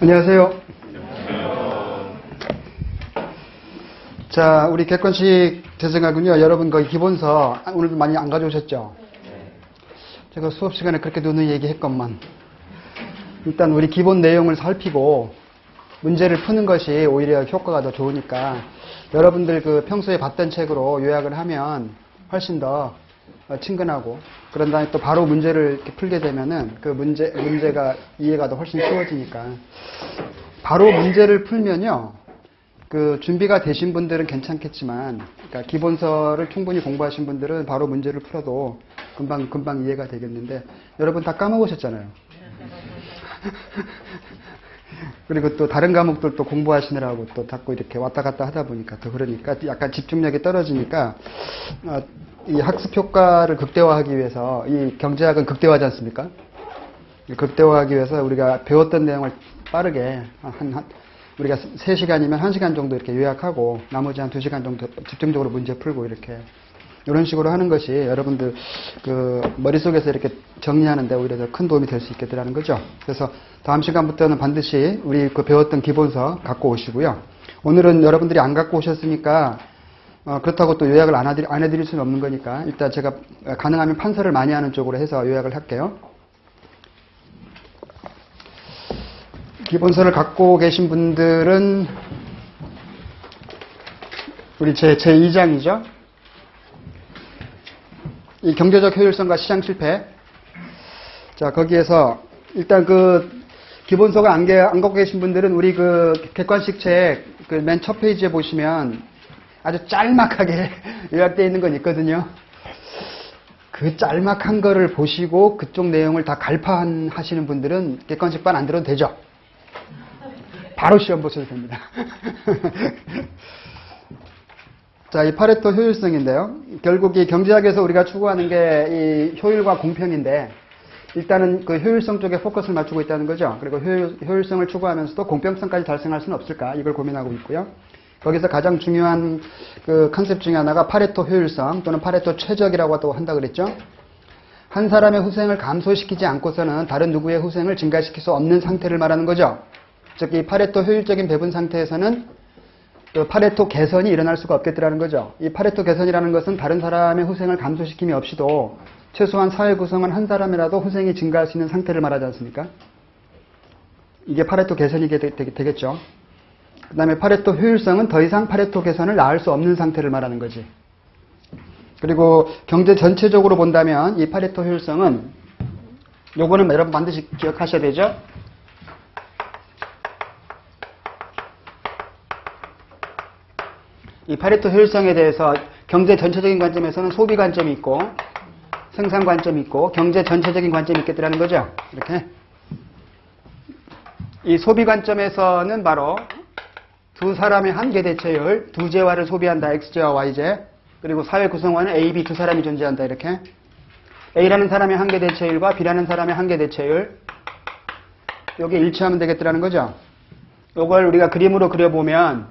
안녕하세요. 자, 우리 객관식 재생하군요. 여러분 거의 기본서 오늘도 많이 안 가져오셨죠? 제가 수업 시간에 그렇게 누누이 얘기했건만 일단 우리 기본 내용을 살피고 문제를 푸는 것이 오히려 효과가 더 좋으니까 여러분들 그 평소에 봤던 책으로 요약을 하면 훨씬 더 친근하고 그런 다음에 또 바로 문제를 이렇게 풀게 되면은 그 문제가 이해가 더 훨씬 쉬워지니까 바로 문제를 풀면요. 그 준비가 되신 분들은 괜찮겠지만 그러니까 기본서를 충분히 공부하신 분들은 바로 문제를 풀어도 금방 이해가 되겠는데 여러분 다 까먹으셨잖아요. 그리고 또 다른 과목들 또 공부하시느라고 또 자꾸 이렇게 왔다 갔다 하다 보니까 더 그러니까 약간 집중력이 떨어지니까 이 학습 효과를 극대화하기 위해서 이 경제학은 극대화하지 않습니까? 극대화하기 위해서 우리가 배웠던 내용을 빠르게 우리가 3시간이면 1시간 정도 이렇게 요약하고 나머지 한 2시간 정도 집중적으로 문제 풀고 이렇게 이런 식으로 하는 것이 여러분들 그 머릿속에서 이렇게 정리하는데 오히려 더 큰 도움이 될 수 있겠다는 거죠. 그래서 다음 시간부터는 반드시 우리 그 배웠던 기본서 갖고 오시고요. 오늘은 여러분들이 안 갖고 오셨으니까 그렇다고 또 요약을 안 해드릴 수는 없는 거니까 일단 제가 가능하면 판서를 많이 하는 쪽으로 해서 요약을 할게요. 기본서를 갖고 계신 분들은 우리 제 2장이죠. 이 경제적 효율성과 시장 실패. 자, 거기에서 일단 그 기본서가 안 갖고 계신 분들은 우리 그 객관식 책 그 맨 첫 페이지에 보시면 아주 짤막하게 요약되어 있는 건 있거든요. 그 짤막한 거를 보시고 그쪽 내용을 다 갈파하시는 분들은 객관식반 안 들어도 되죠. 바로 시험 보셔도 됩니다. 자, 이 파레토 효율성인데요. 결국 이 경제학에서 우리가 추구하는 게 이 효율과 공평인데 일단은 그 효율성 쪽에 포커스를 맞추고 있다는 거죠. 그리고 효율성을 추구하면서도 공평성까지 달성할 수는 없을까 이걸 고민하고 있고요. 거기서 가장 중요한 그 컨셉 중에 하나가 파레토 효율성 또는 파레토 최적이라고 한다 그랬죠. 한 사람의 후생을 감소시키지 않고서는 다른 누구의 후생을 증가시킬 수 없는 상태를 말하는 거죠. 즉 이 파레토 효율적인 배분 상태에서는 그 파레토 개선이 일어날 수가 없겠더라는 거죠. 이 파레토 개선이라는 것은 다른 사람의 후생을 감소시킴이 없이도 최소한 사회 구성원 한 사람이라도 후생이 증가할 수 있는 상태를 말하지 않습니까? 이게 파레토 개선이 되겠죠. 그 다음에 파레토 효율성은 더 이상 파레토 개선을 낳을 수 없는 상태를 말하는 거지. 그리고 경제 전체적으로 본다면 이 파레토 효율성은 요거는 여러분 반드시 기억하셔야 되죠. 이 파레토 효율성에 대해서 경제 전체적인 관점에서는 소비 관점이 있고 생산 관점이 있고 경제 전체적인 관점이 있겠다는 거죠. 이렇게 이 소비 관점에서는 바로 두 사람의 한계 대체율, 두 재화를 소비한다. X재와 Y재. 그리고 사회 구성원은 A, B 두 사람이 존재한다. 이렇게 A라는 사람의 한계 대체율과 B라는 사람의 한계 대체율 여기에 일치하면 되겠다는 거죠. 이걸 우리가 그림으로 그려보면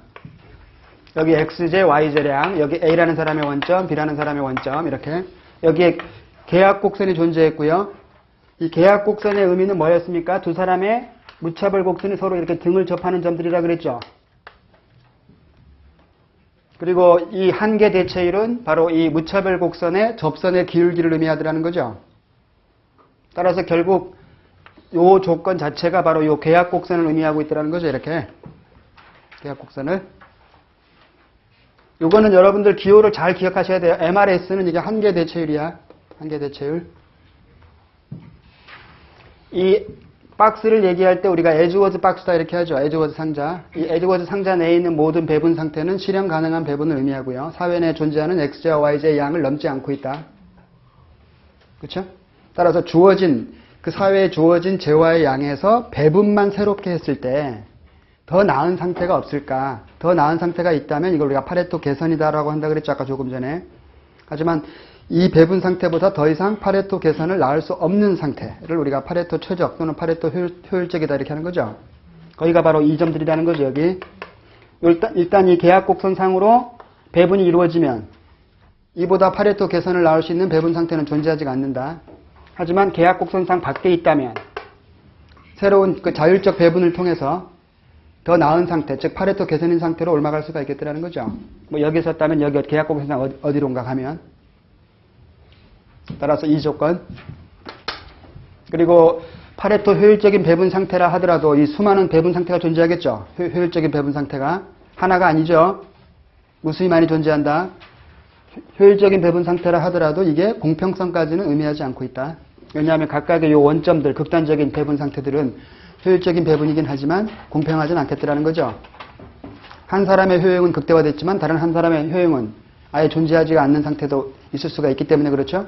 여기 X재, Y재량, 여기 A라는 사람의 원점, B라는 사람의 원점 이렇게 여기에 계약곡선이 존재했고요. 이 계약곡선의 의미는 뭐였습니까? 두 사람의 무차별 곡선이 서로 이렇게 등을 접하는 점들이라 그랬죠. 그리고 이 한계 대체율은 바로 이 무차별 곡선의 접선의 기울기를 의미하더라는 거죠. 따라서 결국 이 조건 자체가 바로 이 계약곡선을 의미하고 있더라는 거죠. 이렇게 계약곡선을. 이거는 여러분들 기호를 잘 기억하셔야 돼요. MRS는 이게 한계 대체율이야. 한계 대체율. 이 박스를 얘기할 때 우리가 에즈워즈 박스다 이렇게 하죠. 에즈워즈 상자. 이 에즈워즈 상자 내에 있는 모든 배분 상태는 실현 가능한 배분을 의미하고요. 사회 내에 존재하는 X재와 Y재의 양을 넘지 않고 있다. 그렇죠? 따라서 주어진 그 사회에 주어진 재화의 양에서 배분만 새롭게 했을 때 더 나은 상태가 없을까? 더 나은 상태가 있다면 이걸 우리가 파레토 개선이다라고 한다 그랬죠. 아까 조금 전에. 하지만 이 배분 상태보다 더 이상 파레토 개선을 낳을 수 없는 상태를 우리가 파레토 최적 또는 파레토 효율적이다 이렇게 하는 거죠. 거기가 바로 이 점들이라는 거죠. 여기. 일단 이 계약곡선상으로 배분이 이루어지면 이보다 파레토 개선을 낳을 수 있는 배분 상태는 존재하지 않는다. 하지만 계약곡선상 밖에 있다면 새로운 그 자율적 배분을 통해서 더 나은 상태, 즉 파레토 개선인 상태로 올라갈 수가 있겠다는 거죠. 뭐 여기 있었다면 여기 계약곡선상 어디론가 가면. 따라서 이 조건. 그리고 파레토 효율적인 배분 상태라 하더라도 이 수많은 배분 상태가 존재하겠죠. 효율적인 배분 상태가 하나가 아니죠. 무수히 많이 존재한다. 효율적인 배분 상태라 하더라도 이게 공평성까지는 의미하지 않고 있다. 왜냐하면 각각의 이 원점들, 극단적인 배분 상태들은 효율적인 배분이긴 하지만 공평하진 않겠더라는 거죠. 한 사람의 효용은 극대화됐지만 다른 한 사람의 효용은 아예 존재하지가 않는 상태도 있을 수가 있기 때문에 그렇죠.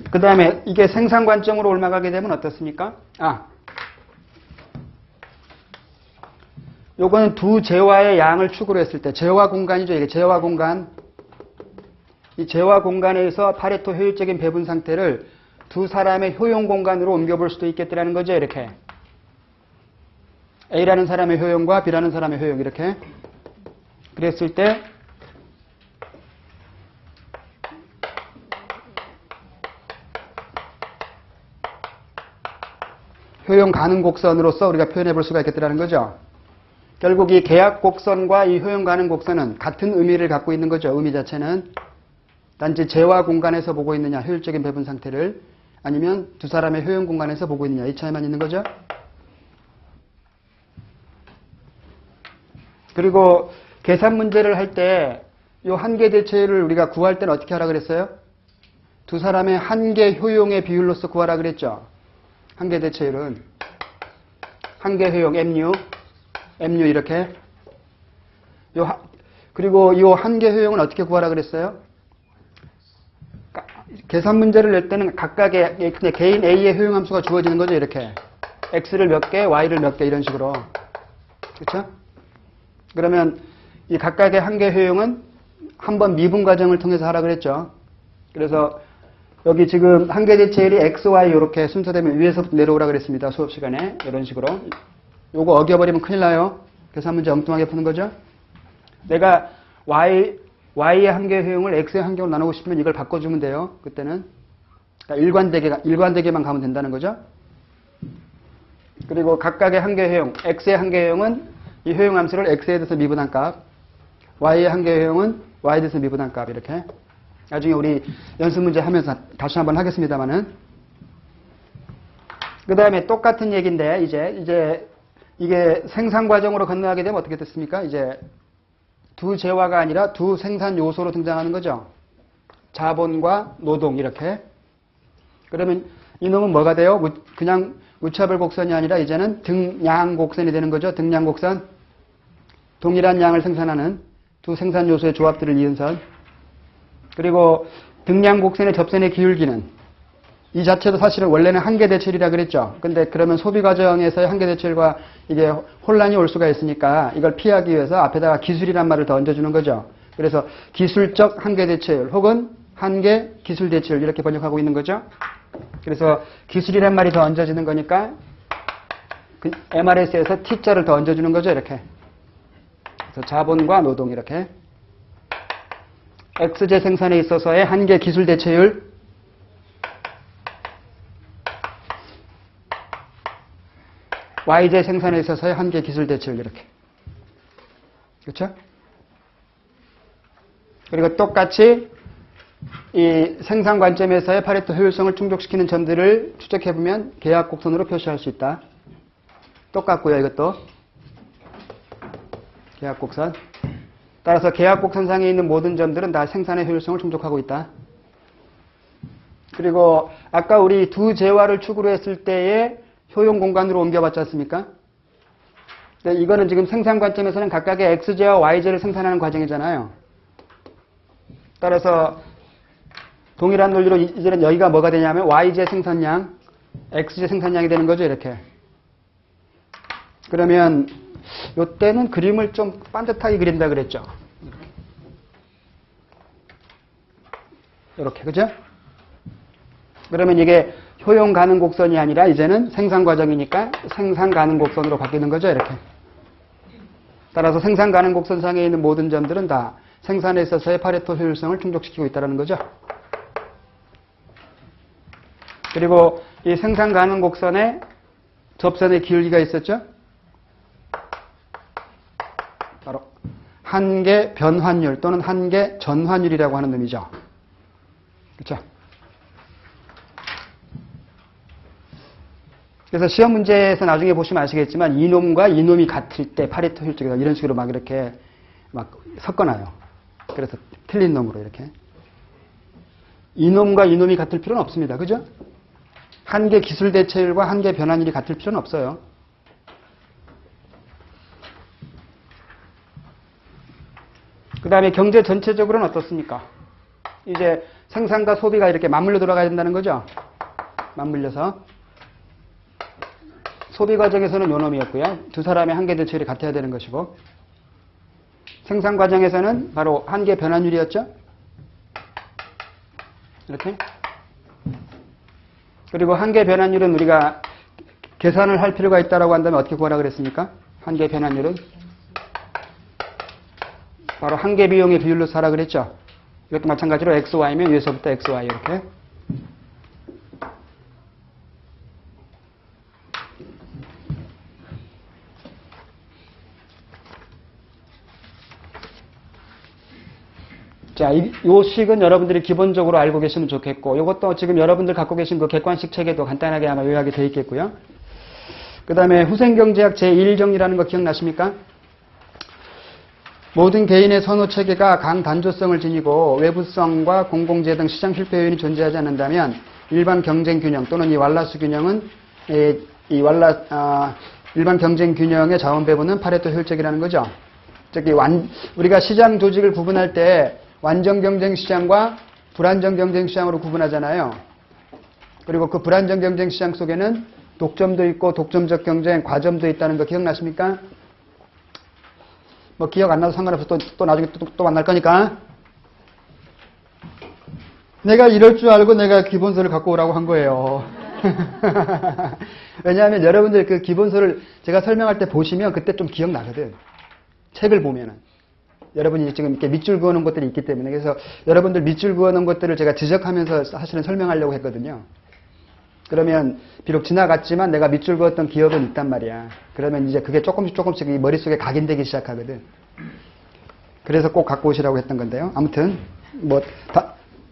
그 다음에 이게 생산 관점으로 올라가게 되면 어떻습니까? 요거는 두 재화의 양을 축으로 했을 때 재화 공간이죠. 이게 재화 공간. 이 재화 공간에서 파레토 효율적인 배분 상태를 두 사람의 효용 공간으로 옮겨볼 수도 있겠다는 거죠. 이렇게 A라는 사람의 효용과 B라는 사람의 효용 이렇게 그랬을 때 효용 가능 곡선으로서 우리가 표현해 볼 수가 있겠다는 거죠. 결국 이 계약 곡선과 이 효용 가능 곡선은 같은 의미를 갖고 있는 거죠. 의미 자체는 단지 재화 공간에서 보고 있느냐 효율적인 배분 상태를 아니면 두 사람의 효용 공간에서 보고 있느냐 이 차이만 있는 거죠. 그리고 계산 문제를 할 때 이 한계 대체율을 우리가 구할 때는 어떻게 하라 그랬어요? 두 사람의 한계 효용의 비율로서 구하라 그랬죠. 한계 대체율은 한계 효용 MU 이렇게 그리고 이 한계 효용은 어떻게 구하라 그랬어요? 계산 문제를 낼 때는 각각의 개인 A의 효용 함수가 주어지는 거죠. 이렇게 X를 몇 개, Y를 몇 개 이런 식으로. 그렇죠? 그러면 이 각각의 한계 효용은 한번 미분 과정을 통해서 하라 그랬죠. 그래서 여기 지금 한계 대체율이 X, Y 이렇게 순서되면 위에서부터 내려오라 그랬습니다. 수업 시간에 이런 식으로. 요거 어겨버리면 큰일 나요. 계산 문제 엉뚱하게 푸는 거죠. 내가 Y의 한계 효용을 X의 한계로 나누고 싶으면 이걸 바꿔주면 돼요. 그때는. 그러니까 일관되게만 가면 된다는 거죠. 그리고 각각의 한계 효용, X의 한계 효용은 이 효용 함수를 X에 대해서 미분한 값, Y의 한계 효용은 Y에 대해서 미분한 값, 이렇게. 나중에 우리 연습 문제 하면서 다시 한번 하겠습니다만은. 그 다음에 똑같은 얘기인데, 이제 이게 생산 과정으로 건너가게 되면 어떻게 됐습니까? 이제 두 재화가 아니라 두 생산 요소로 등장하는 거죠. 자본과 노동 이렇게. 그러면 이놈은 뭐가 돼요? 그냥 무차별 곡선이 아니라 이제는 등량 곡선이 되는 거죠. 등량 곡선. 동일한 양을 생산하는 두 생산 요소의 조합들을 이은 선. 그리고 등량 곡선의 접선의 기울기는 이 자체도 사실은 원래는 한계 대체율이라 그랬죠. 근데 그러면 소비 과정에서의 한계 대체율과 이게 혼란이 올 수가 있으니까 이걸 피하기 위해서 앞에다가 기술이란 말을 더 얹어주는 거죠. 그래서 기술적 한계 대체율 혹은 한계 기술 대체율 이렇게 번역하고 있는 거죠. 그래서 기술이란 말이 더 얹어지는 거니까 MRS에서 T자를 더 얹어주는 거죠. 이렇게. 그래서 자본과 노동 이렇게. X제 생산에 있어서의 한계 기술 대체율 Y제 생산에 있어서의 한계 기술 대체율 이렇게. 그렇죠? 그리고 똑같이 이 생산 관점에서의 파레토 효율성을 충족시키는 점들을 추적해보면 계약 곡선으로 표시할 수 있다. 똑같고요. 이것도. 계약 곡선. 따라서 계약 곡선상에 있는 모든 점들은 다 생산의 효율성을 충족하고 있다. 그리고 아까 우리 두 재화를 축으로 했을 때의 효용 공간으로 옮겨봤지 않습니까? 이거는 지금 생산 관점에서는 각각의 X제와 Y제를 생산하는 과정이잖아요. 따라서 동일한 논리로 이제는 여기가 뭐가 되냐면 Y제 생산량, X제 생산량이 되는 거죠. 이렇게. 그러면 이때는 그림을 좀 반듯하게 그린다 그랬죠. 이렇게. 그죠? 그러면 이게 효용 가능 곡선이 아니라 이제는 생산 과정이니까 생산 가능 곡선으로 바뀌는 거죠. 이렇게. 따라서 생산 가능 곡선상에 있는 모든 점들은 다 생산에 있어서의 파레토 효율성을 충족시키고 있다는 거죠. 그리고 이 생산 가능 곡선에 접선의 기울기가 있었죠? 바로 한계 변환율 또는 한계 전환율이라고 하는 놈이죠. 그렇죠? 그래서 시험 문제에서 나중에 보시면 아시겠지만 이놈과 이놈이 같을 때 파레토 효율적이다 이런 식으로 막 이렇게 막 섞어놔요. 그래서 틀린 놈으로 이렇게. 이놈과 이놈이 같을 필요는 없습니다. 그죠? 한계 기술 대체율과 한계 변환율이 같을 필요는 없어요. 그 다음에 경제 전체적으로는 어떻습니까? 이제 생산과 소비가 이렇게 맞물려 돌아가야 된다는 거죠. 맞물려서. 소비 과정에서는 요 놈이었고요. 두 사람의 한계 대체율이 같아야 되는 것이고. 생산 과정에서는 바로 한계 변환율이었죠. 이렇게. 그리고 한계 변환율은 우리가 계산을 할 필요가 있다고 한다면 어떻게 구하라 그랬습니까? 한계 변환율은 바로 한계 비용의 비율로 사라 그랬죠. 이것도 마찬가지로 XY면 위에서부터 XY 이렇게. 자, 이 식은 여러분들이 기본적으로 알고 계시면 좋겠고, 이것도 지금 여러분들 갖고 계신 그 객관식 책에도 간단하게 아마 요약이 되어 있겠고요. 그 다음에 후생경제학 제1정리라는 거 기억나십니까? 모든 개인의 선호 체계가 강단조성을 지니고 외부성과 공공재 등 시장 실패 요인이 존재하지 않는다면 일반 경쟁 균형 또는 이 왈라스 균형은 일반 경쟁 균형의 자원 배분은 파레토 효율적이라는 거죠. 즉 우리가 시장 조직을 구분할 때 완전 경쟁 시장과 불안정 경쟁 시장으로 구분하잖아요. 그리고 그 불안정 경쟁 시장 속에는 독점도 있고 독점적 경쟁, 과점도 있다는 거 기억나십니까? 뭐 기억 안 나도 상관없어. 또 나중에 또 만날 거니까. 내가 이럴 줄 알고 내가 기본서를 갖고 오라고 한 거예요. 왜냐하면 여러분들 그 기본서를 제가 설명할 때 보시면 그때 좀 기억나거든. 책을 보면은. 여러분이 지금 이렇게 밑줄 그어놓은 것들이 있기 때문에. 그래서 여러분들 밑줄 그어놓은 것들을 제가 지적하면서 사실은 설명하려고 했거든요. 그러면 비록 지나갔지만 내가 밑줄 그었던 기억은 있단 말이야. 그러면 이제 그게 조금씩 이 머릿속에 각인되기 시작하거든. 그래서 꼭 갖고 오시라고 했던 건데요. 아무튼 뭐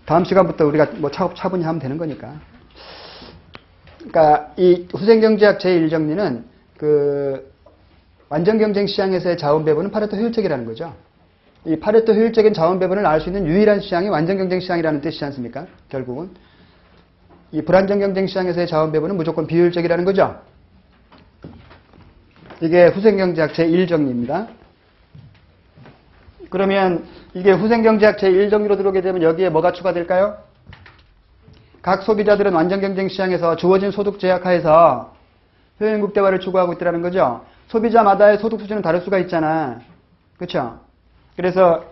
다음 시간부터 우리가 뭐 차분히 하면 되는 거니까. 그러니까 이 후생경제학 제1정리는 그 완전 경쟁 시장에서의 자원 배분은 파레토 효율적이라는 거죠. 이 파레토 효율적인 자원 배분을 알 수 있는 유일한 시장이 완전 경쟁 시장이라는 뜻이지 않습니까? 결국은. 이 불안정 경쟁 시장에서의 자원 배분은 무조건 비효율적이라는 거죠. 이게 후생경제학 제1정리입니다. 그러면 이게 후생경제학 제1정리로 들어오게 되면 여기에 뭐가 추가될까요? 각 소비자들은 완전 경쟁 시장에서 주어진 소득 제약하에서 효율 극대화를 추구하고 있다는 거죠. 소비자마다의 소득 수준은 다를 수가 있잖아. 그렇죠? 그래서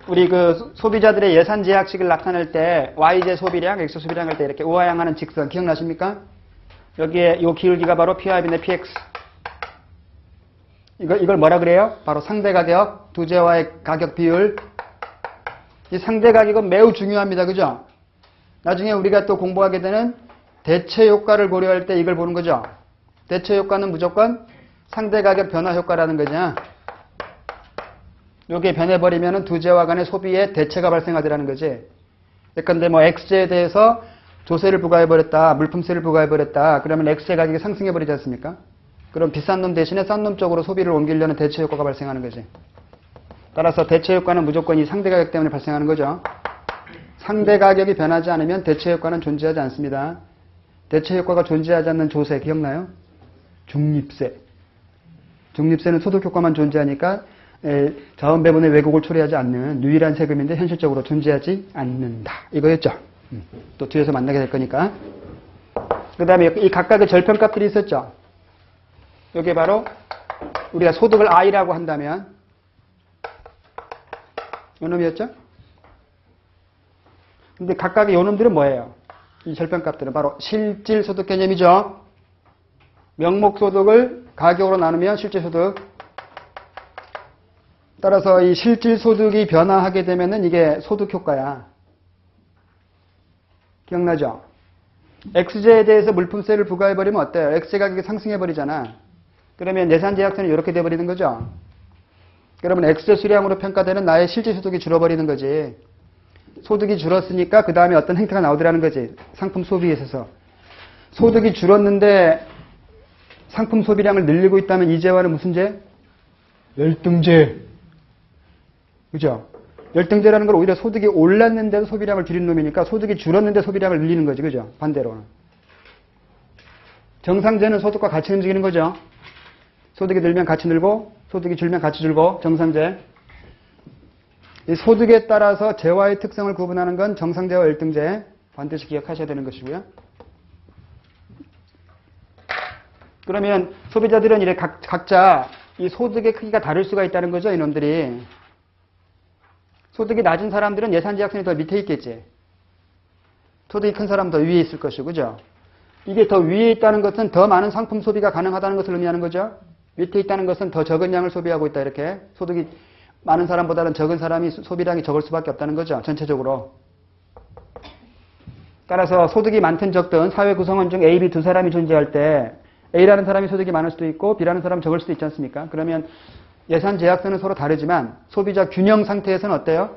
우리 그 소비자들의 예산 제약식을 나타낼 때 YJ 소비량, X 소비량 할 때 이렇게 우하향하는 직선 기억나십니까? 여기에 요 기울기가 바로 P-I인데 PX. 이걸 뭐라 그래요? 바로 상대 가격, 두제와의 가격 비율. 이 상대 가격은 매우 중요합니다. 그죠? 나중에 우리가 또 공부하게 되는 대체 효과를 고려할 때 이걸 보는 거죠. 대체 효과는 무조건 상대 가격 변화 효과라는 거냐. 요게 변해버리면은 두제와 간의 소비에 대체가 발생하더라는 거지. 예컨대 뭐 X제에 대해서 조세를 부과해버렸다, 물품세를 부과해버렸다. 그러면 X의 가격이 상승해버리지 않습니까? 그럼 비싼 놈 대신에 싼 놈 쪽으로 소비를 옮기려는 대체 효과가 발생하는 거지. 따라서 대체 효과는 무조건 이 상대 가격 때문에 발생하는 거죠. 상대 가격이 변하지 않으면 대체 효과는 존재하지 않습니다. 대체 효과가 존재하지 않는 조세 기억나요? 중립세. 중립세는 소득 효과만 존재하니까 자원 배분의 왜곡을 초래하지 않는 유일한 세금인데 현실적으로 존재하지 않는다. 이거였죠. 또 뒤에서 만나게 될 거니까. 그 다음에 이 각각의 절편값들이 있었죠. 이게 바로 우리가 소득을 I라고 한다면 요놈이었죠. 근데 각각의 요놈들은 뭐예요? 이 절편값들은 바로 실질소득 개념이죠. 명목소득을 가격으로 나누면 실질소득. 따라서 이 실질소득이 변화하게 되면은 이게 소득효과야. 기억나죠? XJ에 대해서 물품세를 부과해버리면 어때요? XJ 가격이 상승해버리잖아. 그러면 예산제약세는 이렇게 돼버리는 거죠. 그러면 XJ 수량으로 평가되는 나의 실제 소득이 줄어버리는 거지. 소득이 줄었으니까 그 다음에 어떤 행태가 나오더라는 거지. 상품 소비에 있어서. 소득이 줄었는데 상품 소비량을 늘리고 있다면 이 재화는 무슨 재? 열등제. 그죠? 열등제라는 건 오히려 소득이 올랐는데도 소비량을 줄인 놈이니까 소득이 줄었는데 소비량을 늘리는 거지. 그죠? 반대로는. 정상제는 소득과 같이 움직이는 거죠. 소득이 늘면 같이 늘고 소득이 줄면 같이 줄고 정상제. 이 소득에 따라서 재화의 특성을 구분하는 건 정상제와 열등제. 반드시 기억하셔야 되는 것이고요. 그러면 소비자들은 이래 각자 이 소득의 크기가 다를 수가 있다는 거죠. 이놈들이. 소득이 낮은 사람들은 예산제약선이 더 밑에 있겠지. 소득이 큰 사람은 더 위에 있을 것이고, 그죠? 이게 더 위에 있다는 것은 더 많은 상품 소비가 가능하다는 것을 의미하는 거죠. 밑에 있다는 것은 더 적은 양을 소비하고 있다. 이렇게 소득이 많은 사람보다는 적은 사람이 소비량이 적을 수밖에 없다는 거죠. 전체적으로. 따라서 소득이 많든 적든 사회 구성원 중 A, B 두 사람이 존재할 때 A라는 사람이 소득이 많을 수도 있고 B라는 사람은 적을 수도 있지 않습니까? 그러면 예산 제약서는 서로 다르지만 소비자 균형 상태에서는 어때요?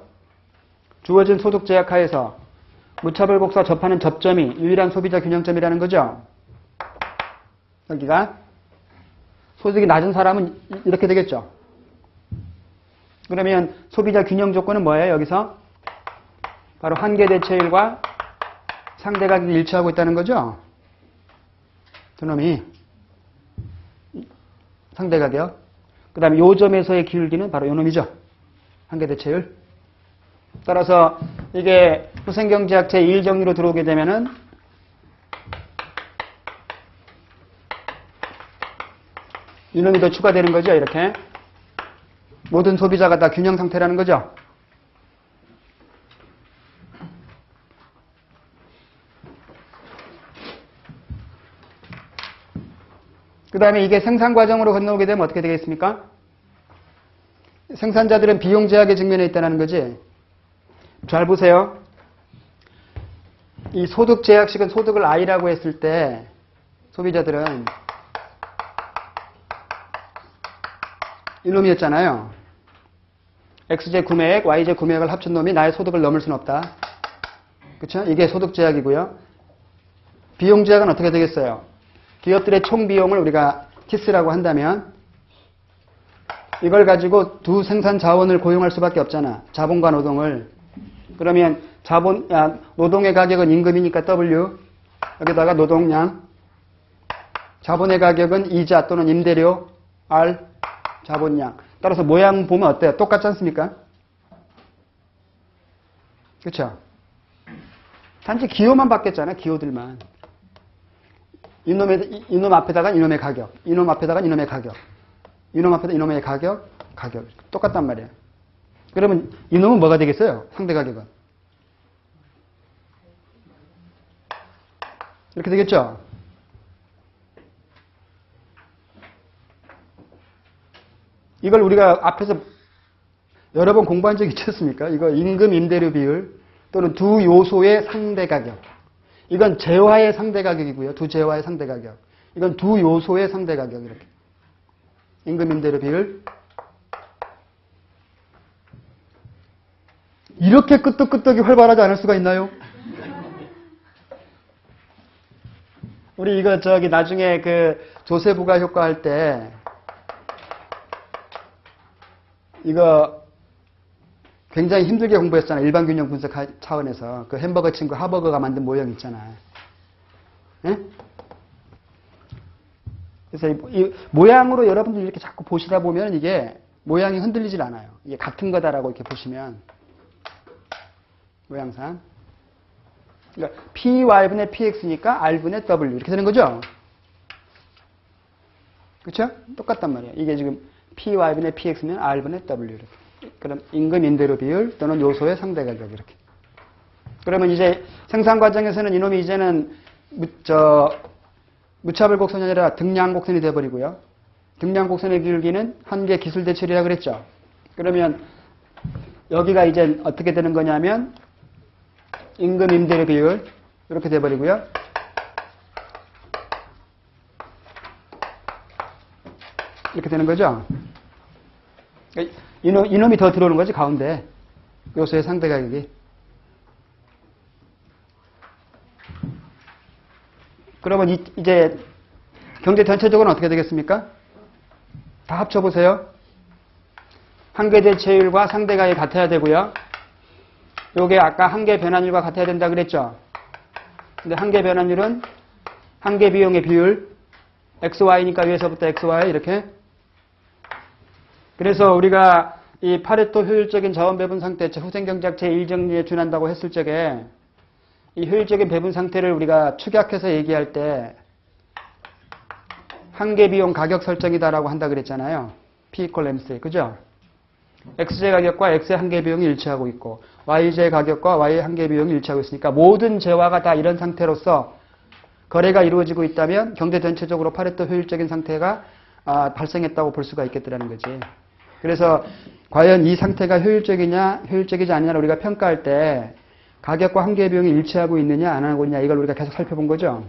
주어진 소득 제약 하에서 무차별 복사 접하는 접점이 유일한 소비자 균형점이라는 거죠. 여기가 소득이 낮은 사람은 이렇게 되겠죠. 그러면 소비자 균형 조건은 뭐예요? 여기서 바로 한계 대체율과 상대 가격이 일치하고 있다는 거죠. 두 놈이 상대 가격. 그 다음에 요 점에서의 기울기는 바로 요 놈이죠. 한계 대체율. 따라서 이게 후생경제학 제2 정리로 들어오게 되면은 이놈이 더 추가되는 거죠. 이렇게. 모든 소비자가 다 균형 상태라는 거죠. 그 다음에 이게 생산 과정으로 건너오게 되면 어떻게 되겠습니까? 생산자들은 비용 제약에 직면해 있다는 거지. 잘 보세요. 이 소득 제약식은 소득을 I라고 했을 때 소비자들은 이놈이었잖아요. X제 구매액, Y제 구매액을 합친 놈이 나의 소득을 넘을 수는 없다. 그렇죠? 이게 소득 제약이고요. 비용 제약은 어떻게 되겠어요? 기업들의 총 비용을 우리가 TIS라고 한다면 이걸 가지고 두 생산 자원을 고용할 수밖에 없잖아. 자본과 노동을. 그러면 노동의 가격은 임금이니까 W. 여기다가 노동량. 자본의 가격은 이자 또는 임대료 R. 자본량. 따라서 모양 보면 어때요? 똑같지 않습니까? 그렇죠? 단지 기호만 바뀌었잖아. 기호들만. 이놈 앞에다가 이놈의 가격, 이놈 앞에다가 이놈의 가격, 이놈 앞에다 이놈의 가격. 똑같단 말이에요. 그러면 이놈은 뭐가 되겠어요? 상대 가격은. 이렇게 되겠죠? 이걸 우리가 앞에서 여러 번 공부한 적이 있지 않습니까? 이거 임금 임대료 비율 또는 두 요소의 상대 가격. 이건 재화의 상대 가격이고요. 두 재화의 상대 가격. 이건 두 요소의 상대 가격. 이렇게. 임금 임대료 비율. 이렇게 끄떡끄떡이 활발하지 않을 수가 있나요? 우리 이거 나중에 그 조세 부과 효과 할 때 이거 굉장히 힘들게 공부했잖아요. 일반 균형 분석 차원에서. 그 햄버거 친구 하버거가 만든 모형 있잖아요. 예? 그래서 이 모양으로 여러분들 이렇게 자꾸 보시다 보면 이게 모양이 흔들리질 않아요. 이게 같은 거다라고 이렇게 보시면. 모양상. 그러니까 PY분의 PX니까 R분의 W. 이렇게 되는 거죠? 그렇죠? 똑같단 말이에요. 이게 지금 PY분의 PX면 R분의 W. 이렇게. 그럼 임금 임대료 비율 또는 요소의 상대 가격 이렇게. 그러면 이제 생산 과정에서는 이놈이 이제는 무차별 곡선이 아니라 등량 곡선이 되어버리고요. 등량 곡선의 기울기는 한계 기술 대출이라고 그랬죠. 그러면 여기가 이제 어떻게 되는 거냐면 임금 임대료 비율 이렇게 되어버리고요. 이렇게 되는 거죠. 이놈이 더 들어오는 거지, 가운데. 요소의 상대 가격이. 그러면 이제 경제 전체적으로는 어떻게 되겠습니까? 다 합쳐보세요. 한계 대체율과 상대 가격이 같아야 되고요. 요게 아까 한계 변환율과 같아야 된다 그랬죠. 근데 한계 변환율은 한계 비용의 비율 XY니까 위에서부터 XY 이렇게. 그래서 우리가 이 파레토 효율적인 자원 배분 상태, 후생경제학 제1정리에 준한다고 했을 적에 이 효율적인 배분 상태를 우리가 축약해서 얘기할 때 한계 비용 가격 설정이다라고 한다 그랬잖아요. P equal MC. 그죠? XJ 가격과 X의 한계 비용이 일치하고 있고 YJ 가격과 Y의 한계 비용이 일치하고 있으니까 모든 재화가 다 이런 상태로서 거래가 이루어지고 있다면 경제 전체적으로 파레토 효율적인 상태가 발생했다고 볼 수가 있겠다는 거지. 그래서 과연 이 상태가 효율적이냐 효율적이지 않냐를 우리가 평가할 때 가격과 한계 비용이 일치하고 있느냐 안 하고 있느냐 이걸 우리가 계속 살펴본 거죠.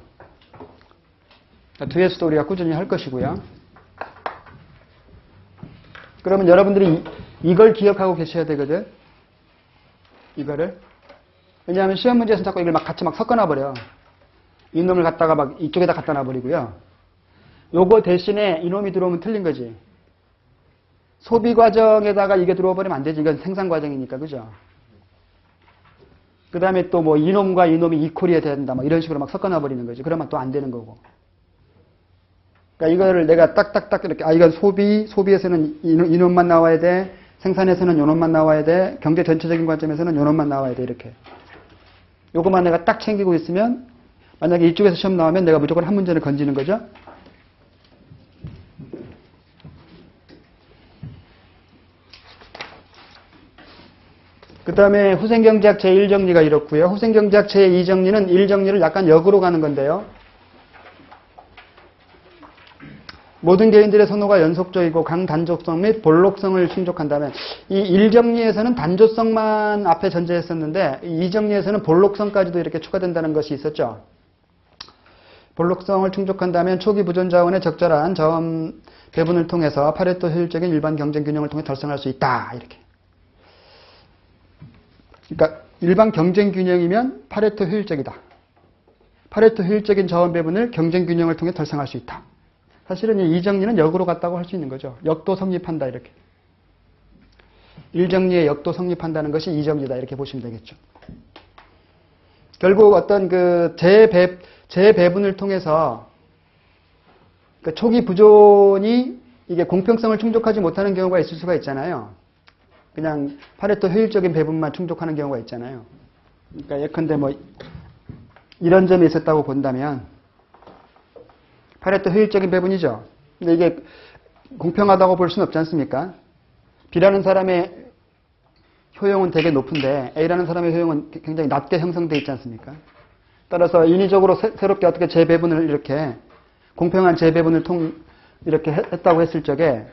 뒤에서도 우리가 꾸준히 할 것이고요. 그러면 여러분들이 이걸 기억하고 계셔야 되거든. 이거를. 왜냐하면 시험 문제에서 자꾸 이걸 같이 섞어놔버려. 이놈을 갖다가 막 이쪽에다 갖다 놔버리고요. 요거 대신에 이놈이 들어오면 틀린 거지. 소비 과정에다가 이게 들어와 버리면 안 되지. 이건 생산 과정이니까, 그죠? 그 다음에 또 뭐 이놈과 이놈이 이퀄이 돼야 된다. 막 이런 식으로 막 섞어놔 버리는 거지. 그러면 또 안 되는 거고. 그러니까 이거를 내가 딱딱딱 이렇게, 이건 소비에서는 이놈만 나와야 돼. 생산에서는 요놈만 나와야 돼. 경제 전체적인 관점에서는 요놈만 나와야 돼. 이렇게. 요것만 내가 딱 챙기고 있으면 만약에 이쪽에서 시험 나오면 내가 무조건 한 문제를 건지는 거죠. 그 다음에 후생경제학 제1정리가 이렇고요. 후생경제학 제2정리는 1정리를 약간 역으로 가는 건데요. 모든 개인들의 선호가 연속적이고 강단조성 및 볼록성을 충족한다면 이 1정리에서는 단조성만 앞에 전제했었는데 2정리에서는 볼록성까지도 이렇게 추가된다는 것이 있었죠. 볼록성을 충족한다면 초기 부존 자원의 적절한 자원 배분을 통해서 파레토 효율적인 일반 경쟁 균형을 통해 달성할 수 있다. 이렇게. 그러니까 일반 경쟁 균형이면 파레토 효율적이다. 파레토 효율적인 자원 배분을 경쟁 균형을 통해 달성할 수 있다. 사실은 이 정리는 역으로 갔다고 할 수 있는 거죠. 역도 성립한다 이렇게. 1정리의 역도 성립한다는 것이 2정리다 이렇게 보시면 되겠죠. 결국 어떤 그 재배분을 통해서 그 초기 부존이 이게 공평성을 충족하지 못하는 경우가 있을 수가 있잖아요. 그냥 파레토 효율적인 배분만 충족하는 경우가 있잖아요. 그러니까 예컨대 뭐 이런 점이 있었다고 본다면 파레토 효율적인 배분이죠. 근데 이게 공평하다고 볼 수는 없지 않습니까? B라는 사람의 효용은 되게 높은데 A라는 사람의 효용은 굉장히 낮게 형성되어 있지 않습니까? 따라서 인위적으로 새롭게 어떻게 재배분을 이렇게 공평한 재배분을 이렇게 했다고 했을 적에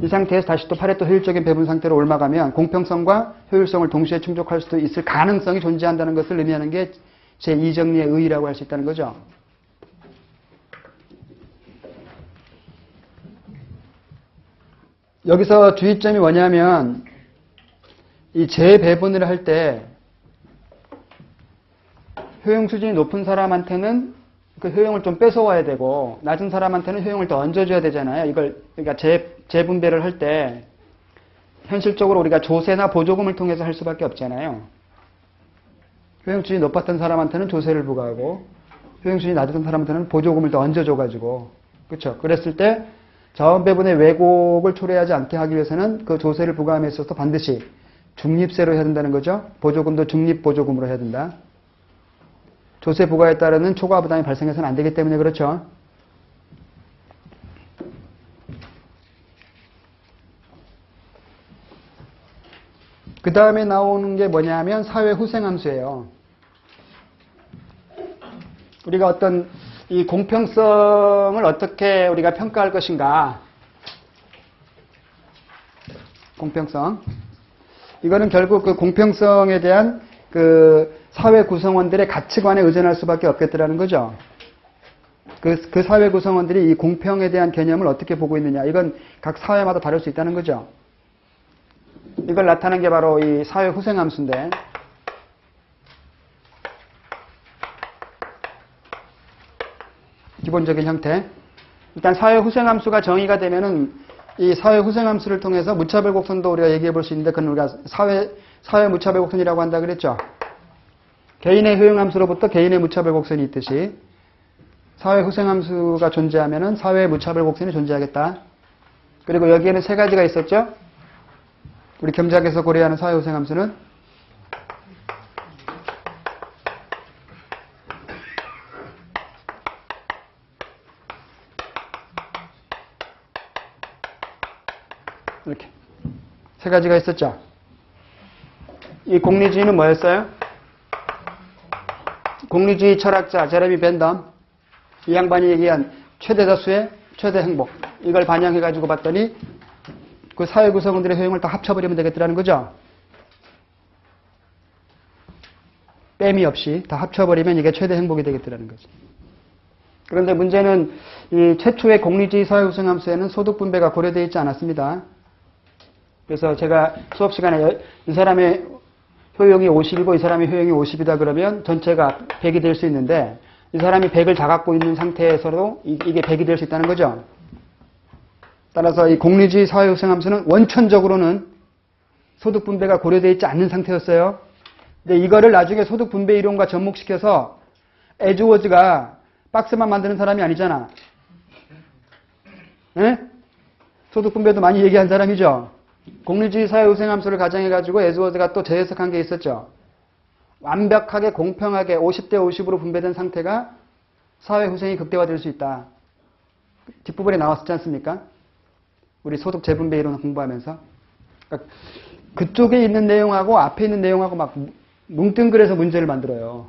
이 상태에서 다시 또 파레토 효율적인 배분 상태로 올라가면 공평성과 효율성을 동시에 충족할 수도 있을 가능성이 존재한다는 것을 의미하는 게 제2정리의 의의라고 할 수 있다는 거죠. 여기서 주의점이 뭐냐면 이 재배분을 할 때 효용 수준이 높은 사람한테는 그 효용을 좀 뺏어와야 되고 낮은 사람한테는 효용을 더 얹어줘야 되잖아요. 이걸 그러니까 재분배를 할 때 현실적으로 우리가 조세나 보조금을 통해서 할 수밖에 없잖아요. 효용 수준이 높았던 사람한테는 조세를 부과하고 효용 수준이 낮았던 사람한테는 보조금을 더 얹어줘가지고 그렇죠. 그랬을 때 자원 배분의 왜곡을 초래하지 않게 하기 위해서는 그 조세를 부과함에 있어서 반드시 중립세로 해야 된다는 거죠. 보조금도 중립보조금으로 해야 된다. 조세 부과에 따르는 초과 부담이 발생해서는 안 되기 때문에 그렇죠. 그 다음에 나오는 게 뭐냐면 사회 후생함수예요. 우리가 어떤 이 공평성을 어떻게 우리가 평가할 것인가. 공평성. 이거는 결국 그 공평성에 대한 그 사회 구성원들의 가치관에 의존할 수밖에 없겠더라는 거죠. 그 사회 구성원들이 이 공평에 대한 개념을 어떻게 보고 있느냐. 이건 각 사회마다 다를 수 있다는 거죠. 이걸 나타낸 게 바로 이 사회 후생함수인데, 기본적인 형태. 일단 사회 후생함수가 정의가 되면은 이 사회 후생함수를 통해서 무차별 곡선도 우리가 얘기해 볼 수 있는데, 그건 우리가 사회 무차별 곡선이라고 한다 그랬죠. 개인의 효용함수로부터 개인의 무차별 곡선이 있듯이 사회 후생함수가 존재하면은 사회 무차별 곡선이 존재하겠다. 그리고 여기에는 세 가지가 있었죠. 우리 경제학에서 고려하는 사회 후생함수는 이렇게 세 가지가 있었죠. 이 공리주의는 뭐였어요? 공리주의 철학자 제레미 벤덤, 이 양반이 얘기한 최대 다수의 최대 행복, 이걸 반영해가지고 봤더니 그 사회 구성원들의 효용을 다 합쳐버리면 되겠더라는 거죠. 뺨이 없이 다 합쳐버리면 이게 최대 행복이 되겠더라는 거죠. 그런데 문제는 이 최초의 공리주의 사회 구성함수에는 소득 분배가 고려되어 있지 않았습니다. 그래서 제가 수업 시간에 이 사람의 효용이 50이고 이 사람의 효용이 50이다 그러면 전체가 100이 될 수 있는데, 이 사람이 100을 다 갖고 있는 상태에서도 이게 100이 될 수 있다는 거죠. 따라서 이 공리주의 사회 후생함수는 원천적으로는 소득 분배가 고려되어 있지 않는 상태였어요. 근데 이거를 나중에 소득 분배 이론과 접목시켜서 에즈워즈가 박스만 만드는 사람이 아니잖아. 네? 소득 분배도 많이 얘기한 사람이죠. 공리주의 사회 후생함수를 가정해가지고 에즈워즈가 또 재해석한 게 있었죠. 완벽하게 공평하게 50대 50으로 분배된 상태가 사회 후생이 극대화될 수 있다. 뒷부분에 나왔었지 않습니까? 우리 소득 재분배 이론 공부하면서. 그러니까 그쪽에 있는 내용하고 앞에 있는 내용하고 막 뭉뚱그려서 문제를 만들어요.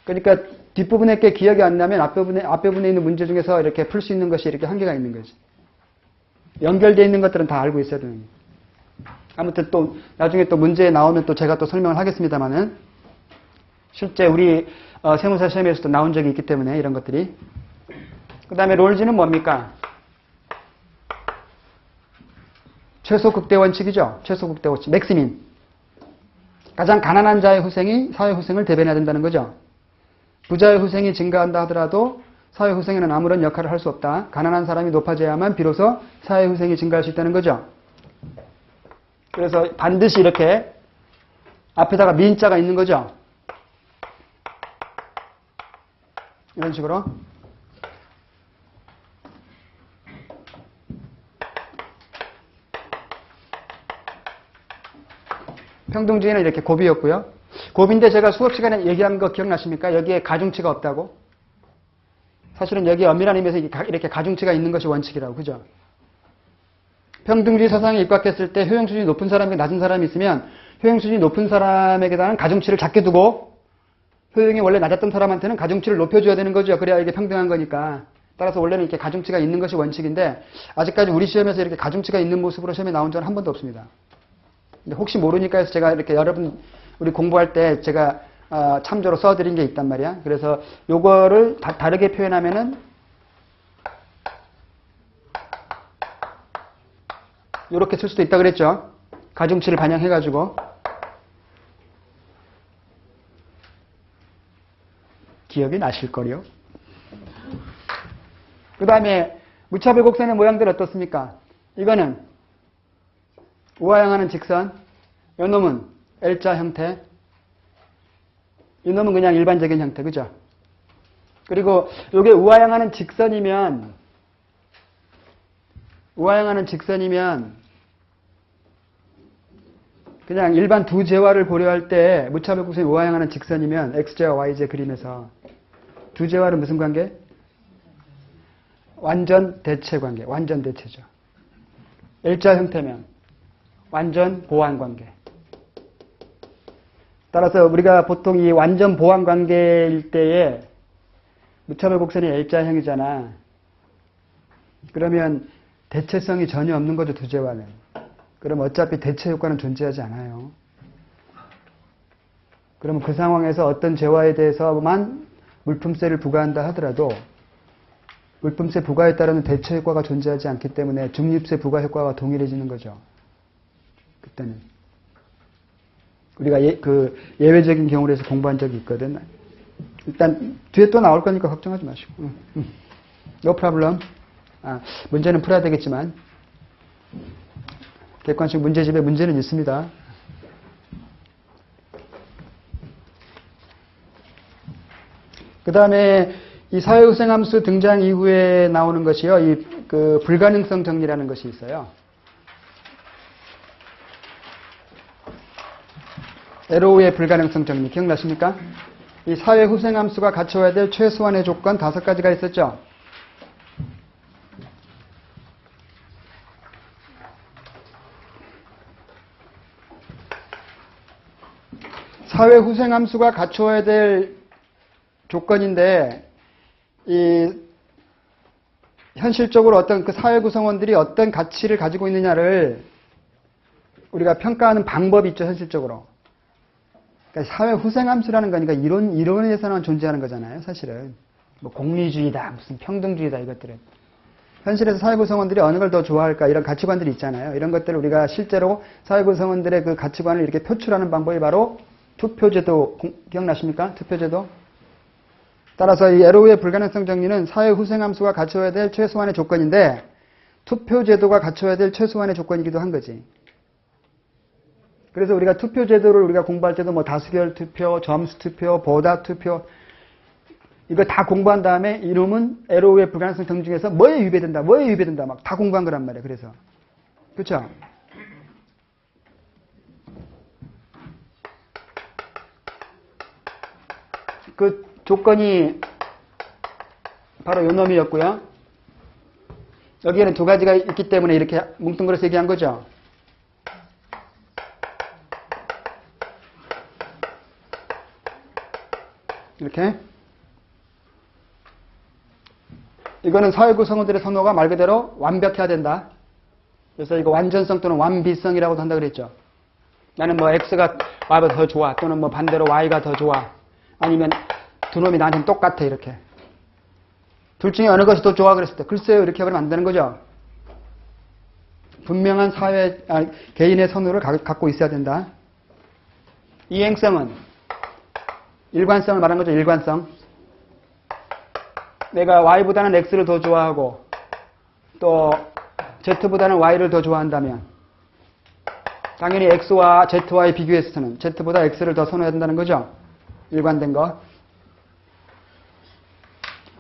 그러니까 뒷부분에 게 기억이 안 나면 앞부분에 있는 문제 중에서 이렇게 풀 수 있는 것이 이렇게 한계가 있는 거지. 연결되어 있는 것들은 다 알고 있어야 되는 거예요. 아무튼 또 나중에 또 문제 나오면 또 제가 또 설명을 하겠습니다만은, 실제 우리 세무사 시험에서도 나온 적이 있기 때문에 이런 것들이. 그 다음에 롤즈는 뭡니까? 최소 극대 원칙이죠. 최소 극대 원칙. 맥시민. 가장 가난한 자의 후생이 사회 후생을 대변해야 된다는 거죠. 부자의 후생이 증가한다 하더라도 사회 후생에는 아무런 역할을 할 수 없다. 가난한 사람이 높아져야만 비로소 사회 후생이 증가할 수 있다는 거죠. 그래서 반드시 이렇게 앞에다가 민자가 있는 거죠. 이런 식으로. 평등주의는 이렇게 고비였고요. 고비인데 제가 수업 시간에 얘기한 거 기억나십니까? 여기에 가중치가 없다고. 사실은 여기 엄밀한 의미에서 이렇게 가중치가 있는 것이 원칙이라고. 그죠? 평등주의 사상에 입각했을 때 효용 수준이 높은 사람이 낮은 사람이 있으면 효용 수준이 높은 사람에게다는 가중치를 작게 두고 효용이 원래 낮았던 사람한테는 가중치를 높여줘야 되는 거죠. 그래야 이게 평등한 거니까. 따라서 원래는 이렇게 가중치가 있는 것이 원칙인데, 아직까지 우리 시험에서 이렇게 가중치가 있는 모습으로 시험에 나온 적은 한 번도 없습니다. 근데 혹시 모르니까 해서 제가 이렇게 여러분 우리 공부할 때 제가 참조로 써드린 게 있단 말이야. 그래서 요거를 다르게 표현하면은 요렇게 쓸 수도 있다 그랬죠. 가중치를 반영해가지고. 기억이 나실 거요. 그 다음에 무차별 곡선의 모양들 어떻습니까? 이거는 우하향하는 직선, 요 놈은 L자 형태, 이 놈은 그냥 일반적인 형태, 그죠? 그리고 요게 우하향하는 직선이면 그냥 일반 두 재화를 고려할 때 무차별 곡선이 우하향하는 직선이면 X제와 Y제 그림에서 두 재화는 무슨 관계? 완전 대체 관계, 완전 대체죠. L자 형태면 완전 보완 관계. 따라서 우리가 보통 이 완전 보완 관계일 때에 무차별 곡선이 L자형이잖아. 그러면 대체성이 전혀 없는 거죠, 두 재화는. 그럼 어차피 대체 효과는 존재하지 않아요. 그러면 그 상황에서 어떤 재화에 대해서만 물품세를 부과한다 하더라도 물품세 부과에 따르는 대처 효과가 존재하지 않기 때문에 중립세 부과 효과가 동일해지는 거죠. 그때는. 우리가 예외적인 경우를 해서 공부한 적이 있거든. 일단 뒤에 또 나올 거니까 걱정하지 마시고. No problem. 문제는 풀어야 되겠지만 객관식 문제집에 문제는 있습니다. 그 다음에 이 사회후생함수 등장 이후에 나오는 것이요. 불가능성 정리라는 것이 있어요. LO의 불가능성 정리 기억나십니까? 이 사회후생함수가 갖춰야 될 최소한의 조건 5가지가 있었죠. 사회후생함수가 갖춰야 될 조건인데 현실적으로 어떤 그 사회 구성원들이 어떤 가치를 가지고 있느냐를 우리가 평가하는 방법이 있죠, 현실적으로. 그러니까 사회후생함수라는 거니까 이론에서만 존재하는 거잖아요, 사실은. 뭐 공리주의다, 무슨 평등주의다, 이것들은. 현실에서 사회 구성원들이 어느 걸 더 좋아할까, 이런 가치관들이 있잖아요. 이런 것들을 우리가 실제로 사회 구성원들의 그 가치관을 이렇게 표출하는 방법이 바로 투표제도, 기억나십니까? 투표제도. 따라서 이 LO의 불가능성 정리는 사회후생함수가 갖춰야 될 최소한의 조건인데 투표제도가 갖춰야 될 최소한의 조건이기도 한 거지. 그래서 우리가 투표제도를 우리가 공부할 때도 뭐 다수결 투표, 점수 투표, 보다 투표 이거 다 공부한 다음에 이놈은 LO의 불가능성 정리 중에서 뭐에 위배된다 막 다 공부한 거란 말이에요. 그래서 그렇죠? 그 조건이 바로 요 놈이었고요. 여기에는 2가지가 있기 때문에 이렇게 뭉뚱그려서 얘기한 거죠. 이렇게. 이거는 사회 구성원들의 선호가 말 그대로 완벽해야 된다. 그래서 이거 완전성 또는 완비성이라고도 한다 그랬죠. 나는 뭐 X가 Y보다 더 좋아. 또는 뭐 반대로 Y가 더 좋아. 아니면 두 놈이 나한테는 똑같아, 이렇게. 둘 중에 어느 것이 더 좋아 그랬을 때, 글쎄요, 이렇게 하면 안 되는 거죠. 분명한 개인의 선호를 갖고 있어야 된다. 이행성은 일관성을 말하는 거죠, 일관성. 내가 Y보다는 X를 더 좋아하고, 또 Z보다는 Y를 더 좋아한다면, 당연히 X와 Z와의 비교에서는 Z보다 X를 더 선호해야 된다는 거죠. 일관된 거.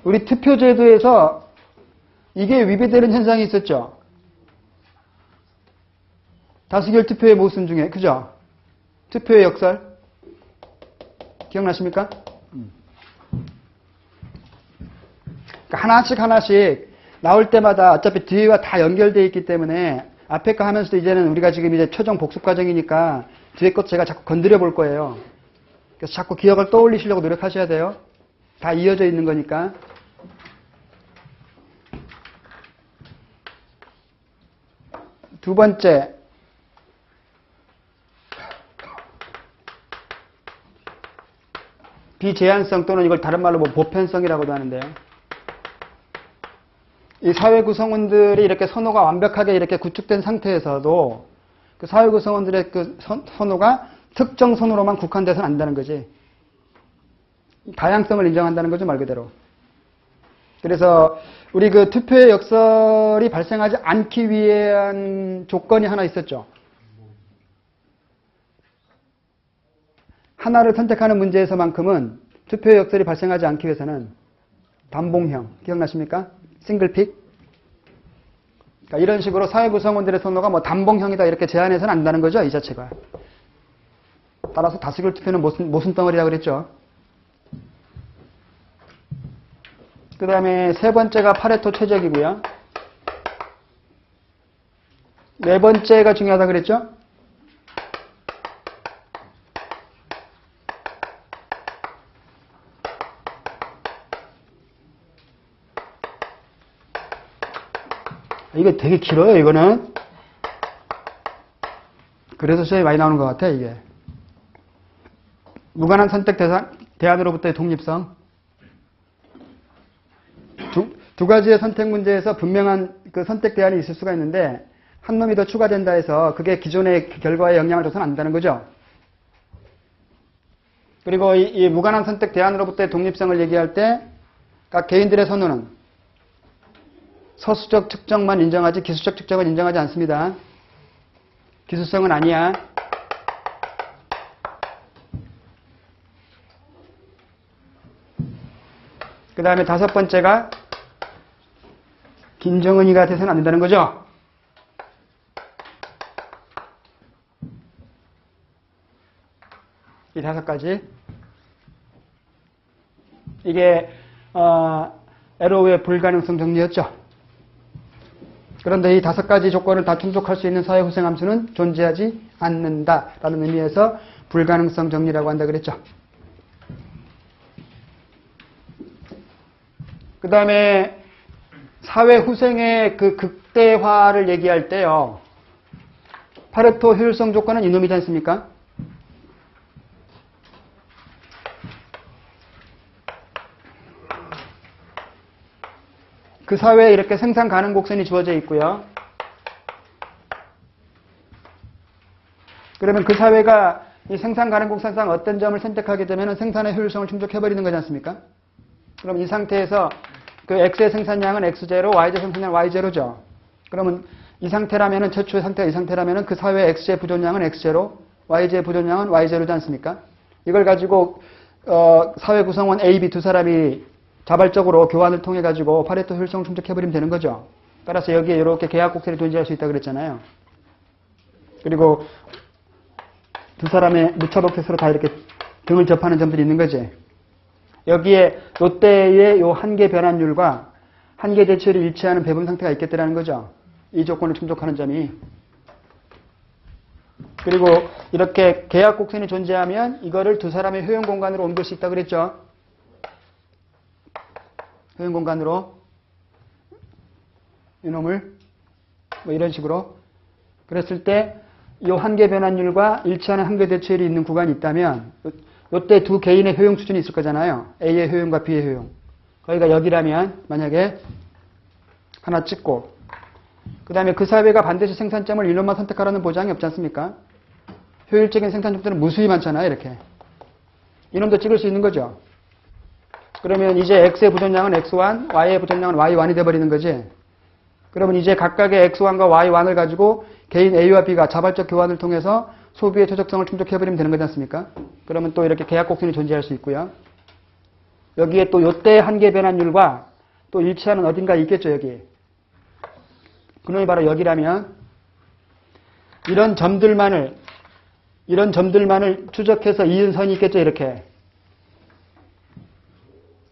우리 투표제도에서 이게 위배되는 현상이 있었죠. 다수결 투표의 모순 중에, 그죠? 투표의 역설. 기억나십니까? 그러니까 하나씩 나올 때마다 어차피 뒤와 다 연결되어 있기 때문에 앞에 거 하면서도 이제는 우리가 지금 이제 최종 복습 과정이니까 뒤에 것 제가 자꾸 건드려 볼 거예요. 그래서 자꾸 기억을 떠올리시려고 노력하셔야 돼요. 다 이어져 있는 거니까. 두 번째, 비제한성 또는 이걸 다른 말로 뭐 보편성이라고도 하는데요. 이 사회 구성원들이 이렇게 선호가 완벽하게 이렇게 구축된 상태에서도 그 사회 구성원들의 그 선호가 특정 선호로만 국한돼서는 안 된다는 거지. 다양성을 인정한다는 거죠, 말 그대로. 그래서 우리 그 투표의 역설이 발생하지 않기 위한 조건이 하나 있었죠. 하나를 선택하는 문제에서만큼은 투표의 역설이 발생하지 않기 위해서는 단봉형, 기억나십니까? 싱글픽. 그러니까 이런 식으로 사회 구성원들의 선호가 뭐 단봉형이다 이렇게 제한해서는 안 된다는 거죠, 이 자체가. 따라서 다수결 투표는 모순덩어리라고 그랬죠. 그 다음에 세 번째가 파레토 최적이고요. 네 번째가 중요하다 그랬죠? 이게 되게 길어요, 이거는. 그래서 시험이 많이 나오는 것 같아, 이게. 무관한 선택 대안으로부터의 독립성. 두 가지의 선택 문제에서 분명한 그 선택 대안이 있을 수가 있는데 한 놈이 더 추가된다 해서 그게 기존의 결과에 영향을 줘서는 안 된다는 거죠. 그리고 이 무관한 선택 대안으로부터의 독립성을 얘기할 때 각 개인들의 선호는 서수적 측정만 인정하지 기수적 측정은 인정하지 않습니다. 기수성은 아니야. 그 다음에 다섯 번째가 김정은이가 돼서는 안 된다는 거죠. 이 다섯 가지. 이게 에로우의 불가능성 정리였죠. 그런데 이 다섯 가지 조건을 다 충족할 수 있는 사회후생함수는 존재하지 않는다라는 의미에서 불가능성 정리라고 한다 그랬죠. 그 다음에 사회후생의 그 극대화를 얘기할 때요. 파레토 효율성 조건은 이놈이지 않습니까? 그 사회에 이렇게 생산 가능 곡선이 주어져 있고요. 그러면 그 사회가 이 생산 가능 곡선상 어떤 점을 선택하게 되면 생산의 효율성을 충족해버리는 거지 않습니까? 그럼 이 상태에서 그 X의 생산량은 X0, Y의 생산량은 Y0죠. 그러면 이 상태라면은, 최초의 상태가 이 상태라면은 그 사회의 X의 부존량은 X0, Y의 부존량은 Y0지 않습니까? 이걸 가지고, 사회 구성원 A, B 두 사람이 자발적으로 교환을 통해 가지고 파레토 효율성을 충족해버리면 되는 거죠. 따라서 여기에 이렇게 계약 곡선이 존재할 수 있다고 그랬잖아요. 그리고 두 사람의 무차복태서로 다 이렇게 등을 접하는 점들이 있는 거지. 여기에 롯데의 요 한계 변환율과 한계 대치율이 일치하는 배분 상태가 있겠다라는 거죠. 이 조건을 충족하는 점이. 그리고 이렇게 계약 곡선이 존재하면 이거를 두 사람의 효용 공간으로 옮길 수 있다고 그랬죠. 효용 공간으로 이놈을 뭐 이런 식으로 그랬을 때 이 한계 변환율과 일치하는 한계 대치율이 있는 구간이 있다면 이때 두 개인의 효용 수준이 있을 거잖아요. A의 효용과 B의 효용. 거기가 여기라면 만약에 하나 찍고 그 다음에 그 사회가 반드시 생산점을 이놈만 선택하라는 보장이 없지 않습니까? 효율적인 생산점들은 무수히 많잖아요. 이렇게. 이놈도 찍을 수 있는 거죠. 그러면 이제 X의 부존량은 X1, Y의 부존량은 Y1이 돼버리는 거지. 그러면 이제 각각의 X1과 Y1을 가지고 개인 A와 B가 자발적 교환을 통해서 소비의 최적성을 충족해버리면 되는 거지 않습니까? 그러면 또 이렇게 계약 곡선이 존재할 수 있고요. 여기에 또 요때 한계 변환율과 또 일치하는 어딘가 있겠죠, 여기. 그놈이 바로 여기라면 이런 점들만을 추적해서 이은 선이 있겠죠, 이렇게.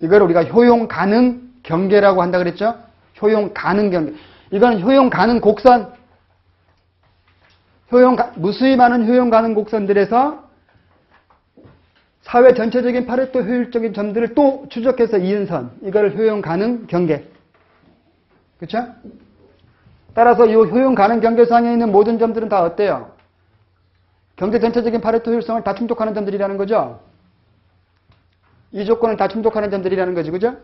이걸 우리가 효용 가능 경계라고 한다 그랬죠? 효용 가능 경계. 이건 효용 가능 곡선, 무수히 많은 효용 가능 곡선들에서 사회 전체적인 파레토 효율적인 점들을 또 추적해서 이은 선. 이걸 효용 가능 경계. 그렇죠? 따라서 이 효용 가능 경계상에 있는 모든 점들은 다 어때요? 경제 전체적인 파레토 효율성을 다 충족하는 점들이라는 거죠. 이 조건을 다 충족하는 점들이라는 거지, 그죠?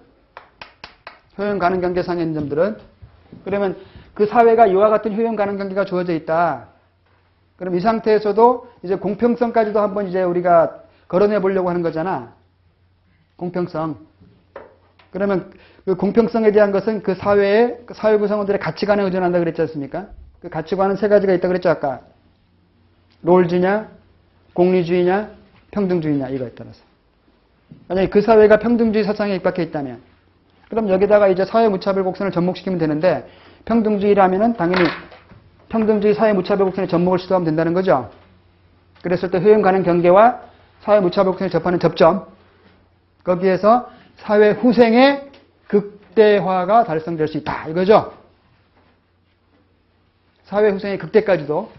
효용 가능 경계상에 있는 점들은. 그러면 그 사회가 이와 같은 효용 가능 경계가 주어져 있다. 그럼 이 상태에서도 이제 공평성까지도 한번 이제 우리가 걸어내 보려고 하는 거잖아. 공평성. 그러면 그 공평성에 대한 것은 그 사회 구성원들의 가치관에 의존한다 그랬지 않습니까? 그 가치관은 세 가지가 있다 그랬죠, 아까. 롤즈냐, 공리주의냐, 평등주의냐, 이거에 따라서. 만약에 그 사회가 평등주의 사상에 입각해 있다면, 그럼 여기다가 이제 사회 무차별 곡선을 접목시키면 되는데, 평등주의라면은 당연히 평등주의 사회 무차별 곡선에 접목을 시도하면 된다는 거죠. 그랬을 때 효용 가능 경계와 사회 무차별 곡선을 접하는 접점, 거기에서 사회 후생의 극대화가 달성될 수 있다. 이거죠. 사회 후생의 극대까지도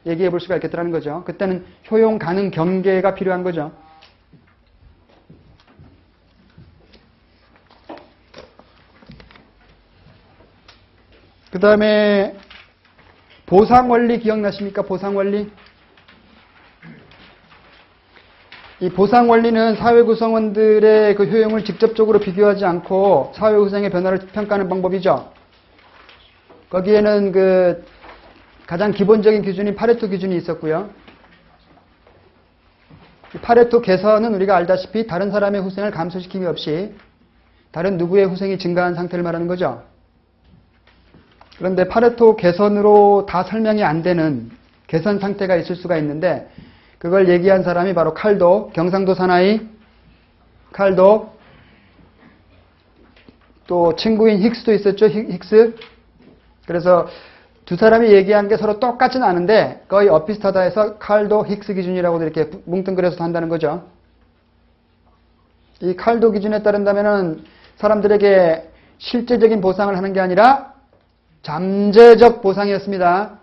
얘기해 볼 수가 있겠다는 거죠. 그때는 효용 가능 경계가 필요한 거죠. 그 다음에 보상원리 기억나십니까? 보상원리. 이 보상 원리는 사회 구성원들의 그 효용을 직접적으로 비교하지 않고 사회 구성의 변화를 평가하는 방법이죠. 거기에는 그 가장 기본적인 기준인 파레토 기준이 있었고요. 이 파레토 개선은 우리가 알다시피 다른 사람의 후생을 감소시킴이 없이 다른 누구의 후생이 증가한 상태를 말하는 거죠. 그런데 파레토 개선으로 다 설명이 안 되는 개선 상태가 있을 수가 있는데 그걸 얘기한 사람이 바로 칼도, 경상도 사나이 칼도, 또 친구인 힉스도 있었죠. 힉스. 그래서 두 사람이 얘기한 게 서로 똑같진 않은데 거의 엇비슷하다 해서 칼도, 힉스 기준이라고도 이렇게 뭉뚱그려서 한다는 거죠. 이 칼도 기준에 따른다면은 사람들에게 실제적인 보상을 하는 게 아니라 잠재적 보상이었습니다.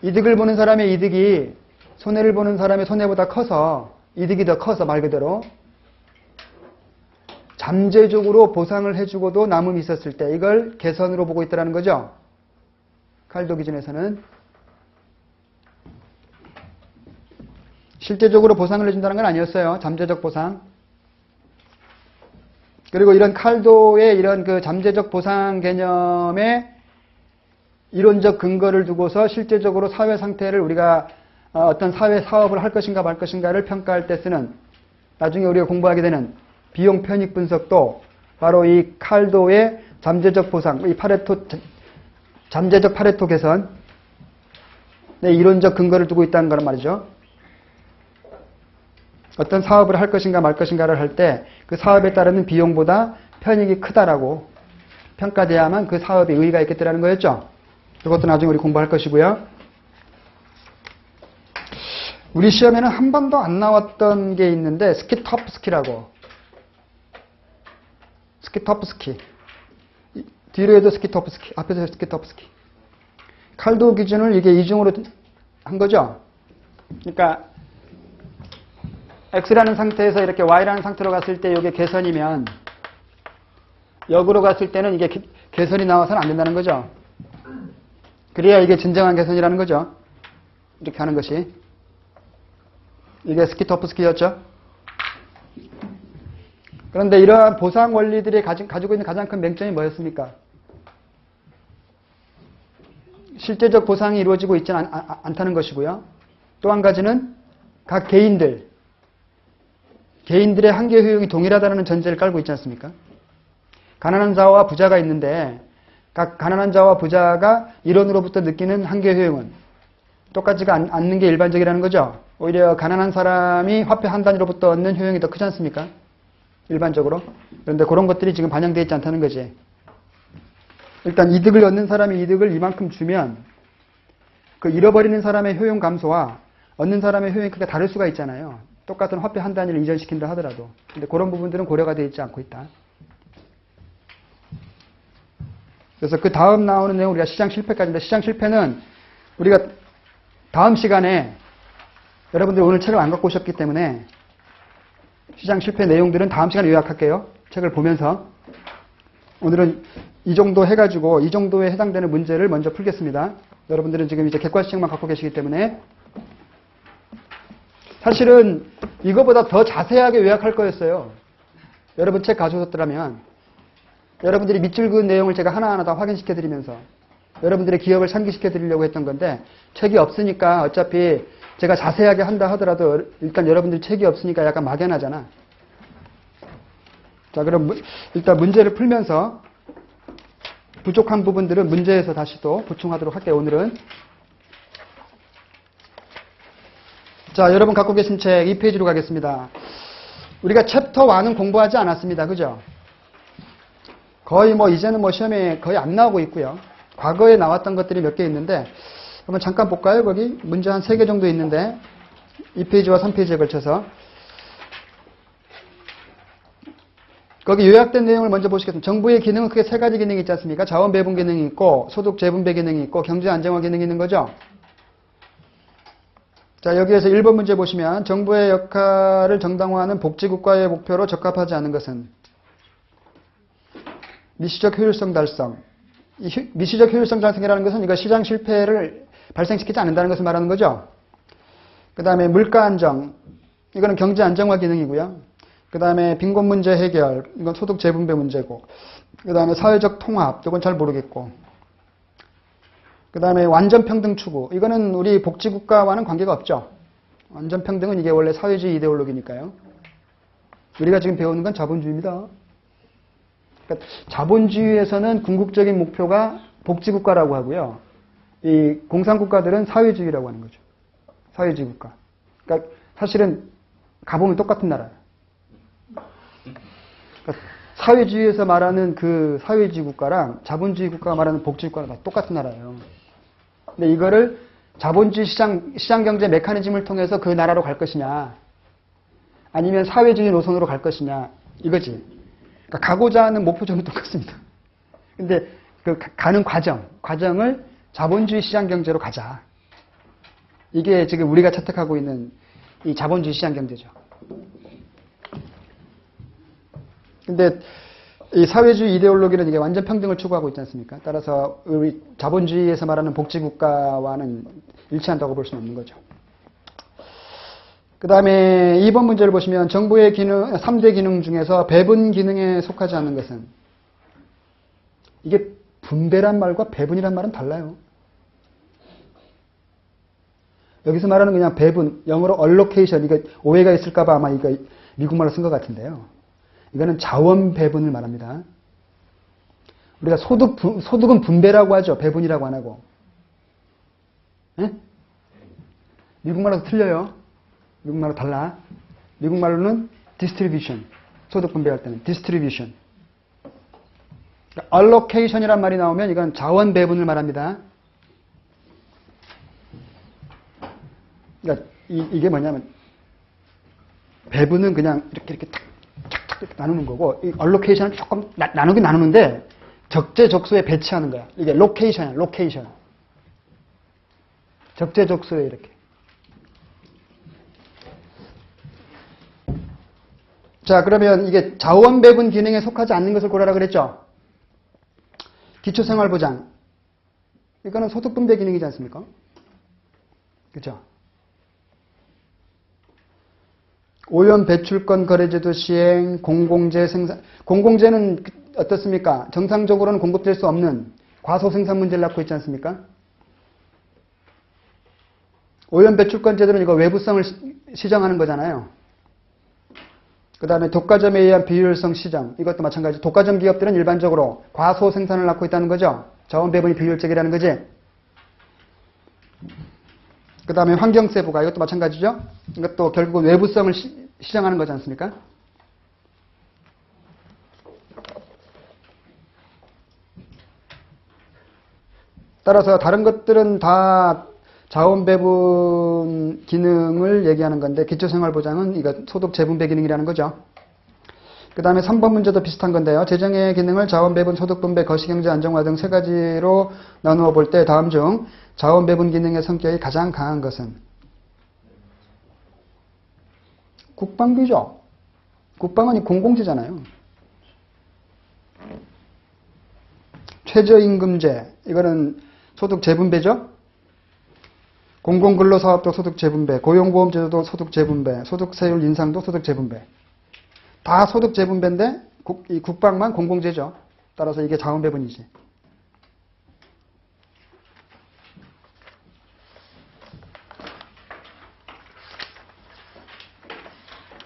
이득을 보는 사람의 이득이 손해를 보는 사람의 손해보다 커서 이득이 더 커서 말 그대로 잠재적으로 보상을 해주고도 남음이 있었을 때 이걸 개선으로 보고 있다는 거죠. 칼도 기준에서는 실제적으로 보상을 해준다는 건 아니었어요. 잠재적 보상. 그리고 이런 칼도의 이런 그 잠재적 보상 개념의 이론적 근거를 두고서 실제적으로 사회 상태를 우리가 어떤 사회 사업을 할 것인가 말 것인가를 평가할 때 쓰는 나중에 우리가 공부하게 되는 비용 편익 분석도 바로 이 칼도의 잠재적 보상, 이 파레토 잠재적 파레토 개선의 이론적 근거를 두고 있다는 거란 말이죠. 어떤 사업을 할 것인가 말 것인가를 할 때 그 사업에 따르는 비용보다 편익이 크다라고 평가돼야만 그 사업에 의의가 있겠다라는 거였죠. 이것도 나중에 우리 공부할 것이고요. 우리 시험에는 한 번도 안 나왔던 게 있는데 스키토프스키라고. 스키토프스키. 뒤로 해도 스키토프스키. 앞에서 스키토프스키. 칼도 기준을 이게 이중으로 한 거죠. 그러니까 X라는 상태에서 이렇게 Y라는 상태로 갔을 때 이게 개선이면 역으로 갔을 때는 이게 개선이 나와서는 안 된다는 거죠. 그래야 이게 진정한 개선이라는 거죠. 이렇게 하는 것이. 이게 스키토프스키였죠. 그런데 이러한 보상 원리들이 가지고 있는 가장 큰 맹점이 뭐였습니까? 실제적 보상이 이루어지고 있지는 않다는 것이고요. 또 한 가지는 각 개인들의 한계 효용이 동일하다는 전제를 깔고 있지 않습니까? 가난한 자와 부자가 있는데 각 가난한 자와 부자가 이론으로부터 느끼는 한계 효용은 똑같지가 않는 게 일반적이라는 거죠. 오히려 가난한 사람이 화폐 한 단위로부터 얻는 효용이 더 크지 않습니까? 일반적으로. 그런데 그런 것들이 지금 반영되어 있지 않다는 거지. 일단 이득을 얻는 사람이 이득을 이만큼 주면 그 잃어버리는 사람의 효용 감소와 얻는 사람의 효용이 크게 다를 수가 있잖아요. 똑같은 화폐 한 단위를 이전시킨다 하더라도. 근데 그런 부분들은 고려가 되어 있지 않고 있다. 그래서 그 다음 나오는 내용 우리가 시장 실패까지인데 시장 실패는 우리가 다음 시간에 여러분들 오늘 책을 안 갖고 오셨기 때문에 시장 실패 내용들은 다음 시간에 요약할게요. 책을 보면서. 오늘은 이 정도 해가지고 이 정도에 해당되는 문제를 먼저 풀겠습니다. 여러분들은 지금 이제 객관식만 갖고 계시기 때문에 사실은 이거보다 더 자세하게 요약할 거였어요. 여러분 책 가져오셨더라면 여러분들이 밑줄 그은 내용을 제가 하나하나 다 확인시켜 드리면서 여러분들의 기억을 상기시켜 드리려고 했던 건데 책이 없으니까 어차피 제가 자세하게 한다 하더라도 일단 여러분들이 책이 없으니까 약간 막연하잖아. 자, 그럼 일단 문제를 풀면서 부족한 부분들은 문제에서 다시 또 보충하도록 할게요. 오늘은. 자, 여러분 갖고 계신 책 2페이지로 가겠습니다. 우리가 챕터 1은 공부하지 않았습니다. 그죠? 거의 이제는 시험에 거의 안 나오고 있고요. 과거에 나왔던 것들이 몇 개 있는데 한번 잠깐 볼까요? 거기 문제 한 3개 정도 있는데 2페이지와 3페이지에 걸쳐서 거기 요약된 내용을 먼저 보시겠습니다. 정부의 기능은 크게 3가지 기능이 있지 않습니까? 자원 배분 기능이 있고 소득 재분배 기능이 있고 경제 안정화 기능이 있는 거죠. 자, 여기에서 1번 문제 보시면 정부의 역할을 정당화하는 복지국가의 목표로 적합하지 않은 것은 미시적 효율성 달성. 이 미시적 효율성 달성이라는 것은 이거 시장 실패를 발생시키지 않는다는 것을 말하는 거죠. 그 다음에 물가 안정, 이거는 경제 안정화 기능이고요. 그 다음에 빈곤 문제 해결, 이건 소득 재분배 문제고. 그 다음에 사회적 통합, 이건 잘 모르겠고. 그 다음에 완전 평등 추구, 이거는 우리 복지국가와는 관계가 없죠. 완전 평등은 이게 원래 사회주의 이데올로기니까요. 우리가 지금 배우는 건 자본주의입니다. 그러니까 자본주의에서는 궁극적인 목표가 복지국가라고 하고요. 이 공산국가들은 사회주의라고 하는 거죠. 사회주의 국가. 그러니까 사실은 가보면 똑같은 나라예요. 그러니까 사회주의에서 말하는 그 사회주의 국가랑 자본주의 국가가 말하는 복지 국가가 다 똑같은 나라예요. 근데 이거를 자본주의 시장 경제 메커니즘을 통해서 그 나라로 갈 것이냐, 아니면 사회주의 노선으로 갈 것이냐, 이거지. 그러니까 가고자 하는 목표점은 똑같습니다. 근데 그 가는 과정을 자본주의 시장 경제로 가자. 이게 지금 우리가 채택하고 있는 이 자본주의 시장 경제죠. 근데 이 사회주의 이데올로기는 이게 완전 평등을 추구하고 있지 않습니까? 따라서 우리 자본주의에서 말하는 복지국가와는 일치한다고 볼 수는 없는 거죠. 그 다음에 2번 문제를 보시면 정부의 기능, 3대 기능 중에서 배분 기능에 속하지 않는 것은, 이게 분배란 말과 배분이란 말은 달라요. 여기서 말하는 그냥 배분, 영어로 allocation, 이게 오해가 있을까봐 아마 이거 미국말로 쓴 것 같은데요. 이거는 자원 배분을 말합니다. 우리가 소득은 분배라고 하죠. 배분이라고 안 하고. 예? 미국말로 틀려요. 미국말로 달라. 미국말로는 distribution. 소득 분배할 때는 distribution. 그러니까 allocation이란 말이 나오면 이건 자원 배분을 말합니다. 그러니까 이게 뭐냐면 배분은 그냥 이렇게 탁 나누는 거고, 이 allocation은 조금 나누긴 나누는데 적재적소에 배치하는 거야. 이게 location이야, location. 적재적소에 이렇게. 자, 그러면 이게 자원 배분 기능에 속하지 않는 것을 고르라 그랬죠. 기초생활보장. 이거는 소득 분배 기능이지 않습니까? 그렇죠? 오염 배출권 거래제도 시행, 공공재 생산. 공공재는 어떻습니까? 정상적으로는 공급될 수 없는 과소 생산 문제를 낳고 있지 않습니까? 오염 배출권 제도는 이거 외부성을 시정하는 거잖아요. 그 다음에 독과점에 의한 비효율성 시정. 이것도 마찬가지. 독과점 기업들은 일반적으로 과소 생산을 낳고 있다는 거죠. 자원 배분이 비효율적이라는 거지. 그 다음에 환경세 부과. 이것도 마찬가지죠. 이것도 결국은 외부성을 시정하는 거지 않습니까? 따라서 다른 것들은 다 자원 배분 기능을 얘기하는 건데, 기초생활보장은 이거 소득 재분배 기능이라는 거죠. 그 다음에 3번 문제도 비슷한 건데요. 재정의 기능을 자원 배분, 소득 분배, 거시경제 안정화 등 세 가지로 나누어 볼 때 다음 중 자원 배분 기능의 성격이 가장 강한 것은? 국방비죠. 국방은 공공재잖아요. 최저임금제, 이거는 소득 재분배죠. 공공근로사업도 소득 재분배, 고용보험제도도 소득 재분배, 소득세율 인상도 소득 재분배. 다 소득 재분배인데 이 국방만 공공재죠. 따라서 이게 자원 배분이지.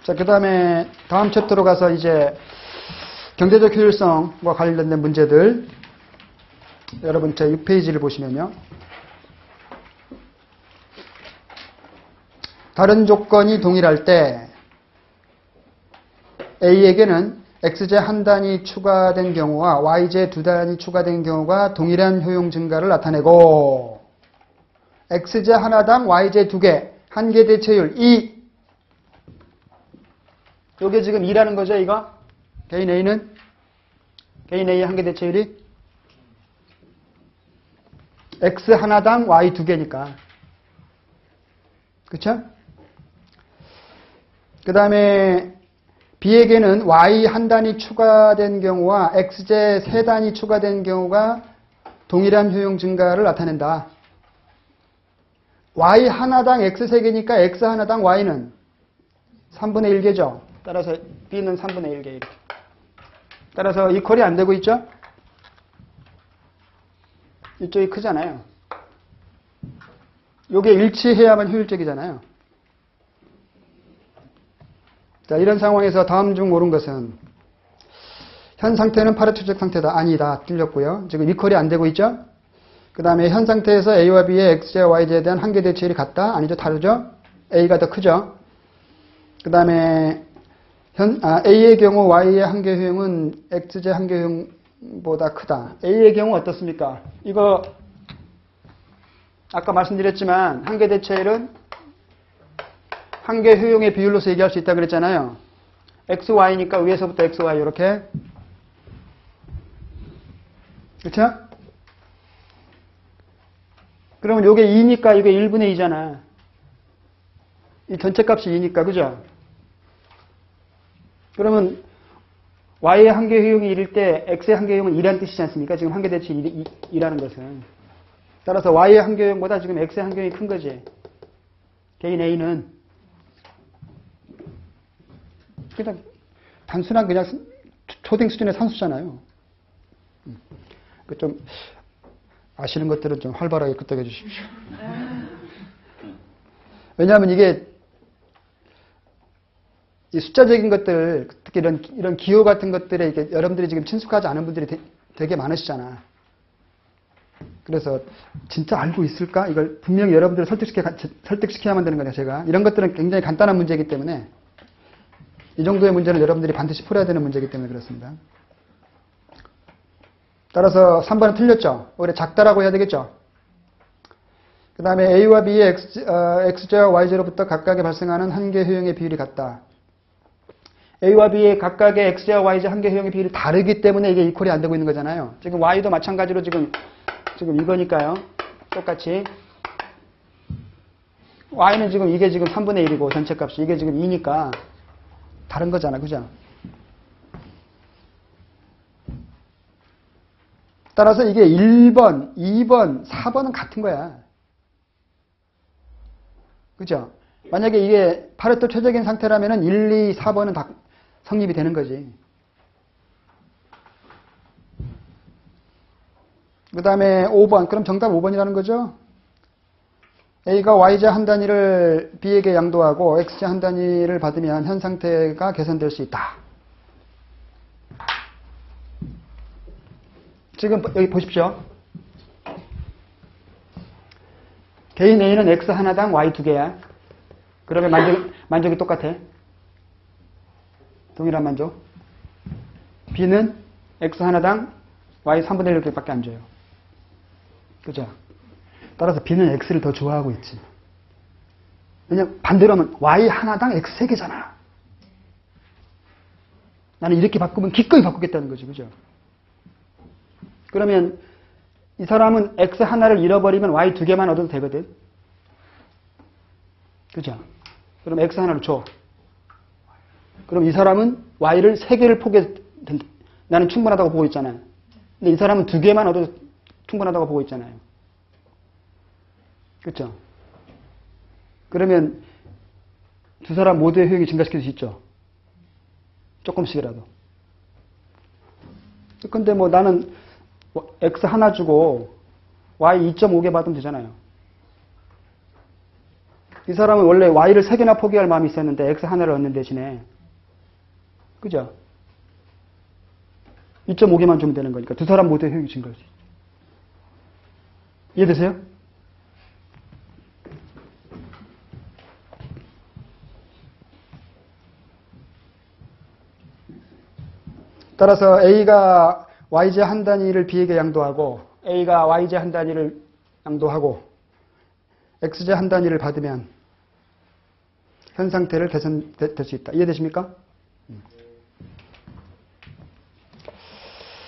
자, 그 다음에 다음 챕터로 가서 이제 경제적 효율성과 관련된 문제들, 여러분 제 6페이지를 보시면요. 다른 조건이 동일할 때 A에게는 X제 한 단위 추가된 경우와 Y제 두 단위 추가된 경우가 동일한 효용 증가를 나타내고, X제 하나당 Y제 두 개, 한 개 대체율 2. 요게 지금 2라는 거죠, 이거? 개인 A는? 개인 A의 한 개 대체율이? X 하나당 Y 두 개니까. 그쵸? 그 다음에 B에게는 Y 한 단위 추가된 경우와 X제 세 단위 추가된 경우가 동일한 효용 증가를 나타낸다. y 하나당 x 세개니까 x 하나당 y는 3분의 1개죠. 따라서 b는 3분의 1개 이렇게. 따라서 이퀄이 안 되고 있죠? 이쪽이 크잖아요. 요게 일치해야만 효율적이잖아요. 자, 이런 상황에서 다음 중 옳은 것은 현 상태는 파레토적 상태다. 아니다. 틀렸고요. 지금 이퀄이 안 되고 있죠? 그 다음에 현 상태에서 A와 B의 X제와 Y제에 대한 한계 대치율이 같다? 아니죠. 다르죠? A가 더 크죠? 그 다음에 A의 경우 Y의 한계 효용은 X제 한계 효용보다 크다. A의 경우 어떻습니까? 이거 아까 말씀드렸지만 한계 대치율은 한계 효용의 비율로서 얘기할 수 있다고 그랬잖아요. XY니까 위에서부터 XY 이렇게. 그렇죠? 그러면 요게 2니까 이게 1분의 2잖아. 이 전체 값이 2니까, 그죠? 그러면 Y의 한계 효용이 1일 때 X의 한계 효용은 2라는 뜻이지 않습니까? 지금 한계 대치 2라는 것은. 따라서 Y의 한계 효용보다 지금 X의 한계 효용이 큰 거지. 개인 A는. 그냥 단순한 그냥 초등 수준의 산수잖아요. 좀 아시는 것들은 좀 활발하게 끄떡여 주십시오. 왜냐하면 이게 이 숫자적인 것들, 특히 이런 기호 같은 것들에 이렇게 여러분들이 지금 친숙하지 않은 분들이 되게 많으시잖아. 그래서 진짜 알고 있을까? 이걸 분명히 여러분들을 설득시켜야만 되는 거냐, 제가. 이런 것들은 굉장히 간단한 문제이기 때문에 이 정도의 문제는 여러분들이 반드시 풀어야 되는 문제이기 때문에 그렇습니다. 따라서 3번은 틀렸죠. 오히려 작다라고 해야 되겠죠. 그 다음에 A와 B의 X제와 Y제로부터 각각에 발생하는 한계 효용의 비율이 같다. A와 B의 각각의 X제와 Y제 한계 효용의 비율이 다르기 때문에 이게 이퀄이 안 되고 있는 거잖아요. 지금 Y도 마찬가지로 지금 이거니까요. 똑같이. Y는 지금 이게 지금 3분의 1이고 전체 값이 이게 지금 2니까 다른 거잖아. 그죠? 따라서 이게 1번, 2번, 4번은 같은 거야. 그죠? 만약에 이게 파레토 최적인 상태라면은 1, 2, 4번은 다 성립이 되는 거지. 그 다음에 5번. 그럼 정답 5번이라는 거죠? A가 Y제 한 단위를 B에게 양도하고 X제 한 단위를 받으면 현 상태가 개선될 수 있다. 지금 여기 보십시오. 개인 A는 X 하나당 Y 두 개야. 그러면 만족이 똑같아. 동일한 만족. B는 X 하나당 Y 3분의 1개밖에 안 줘요. 그죠? 따라서 B는 X를 더 좋아하고 있지. 왜냐면 반대로 하면 Y 하나당 X 3개잖아. 나는 이렇게 바꾸면 기꺼이 바꾸겠다는 거지. 그죠? 그러면 이 사람은 X 하나를 잃어버리면 Y 두 개만 얻어도 되거든. 그죠? 그럼 X 하나를 줘. 그럼 이 사람은 Y를 3개를 포기해도 된다. 나는 충분하다고 보고 있잖아요. 근데 이 사람은 2개만 얻어도 충분하다고 보고 있잖아요. 그렇죠? 그러면 두 사람 모두의 효용이 증가시킬 수 있죠. 조금씩이라도. 근데 뭐 나는 X 하나 주고 Y 2.5개 받으면 되잖아요. 이 사람은 원래 Y를 3개나 포기할 마음이 있었는데 X 하나를 얻는 대신에. 그죠? 2.5개만 주면 되는 거니까 두 사람 모두의 효용이 증가할 수 있죠. 이해되세요? 따라서 A가 Y제 한 단위를 B에게 양도하고 A가 Y제 한 단위를 양도하고 X제 한 단위를 받으면 현 상태를 개선될 수 있다. 이해되십니까?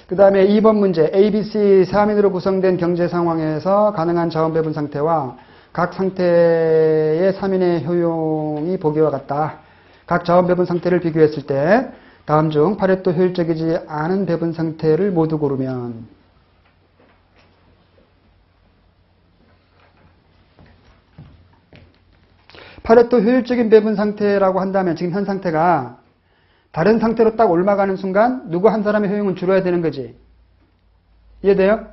그 다음에 2번 문제. A, B, C 3인으로 구성된 경제 상황에서 가능한 자원 배분 상태와 각 상태의 3인의 효용이 보기와 같다. 각 자원 배분 상태를 비교했을 때 다음 중 파레토 효율적이지 않은 배분 상태를 모두 고르면 파레토 효율적인 배분 상태라고 한다면 지금 현 상태가 다른 상태로 딱 올라가는 순간 누구 한 사람의 효용은 줄어야 되는 거지. 이해돼요?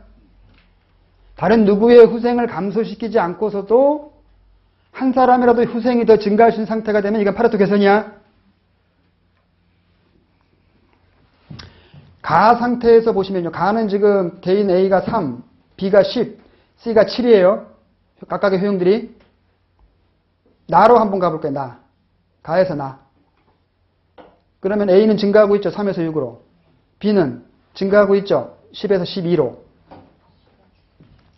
다른 누구의 후생을 감소시키지 않고서도 한 사람이라도 후생이 더 증가할 수 있는 상태가 되면 이건 파레토 개선이야. 가 상태에서 보시면요. 가는 지금 개인 A가 3, B가 10, C가 7이에요. 각각의 효용들이. 나로 한번 가볼게요. 나. 가에서 나. 그러면 A는 증가하고 있죠. 3에서 6으로. B는 증가하고 있죠. 10에서 12로.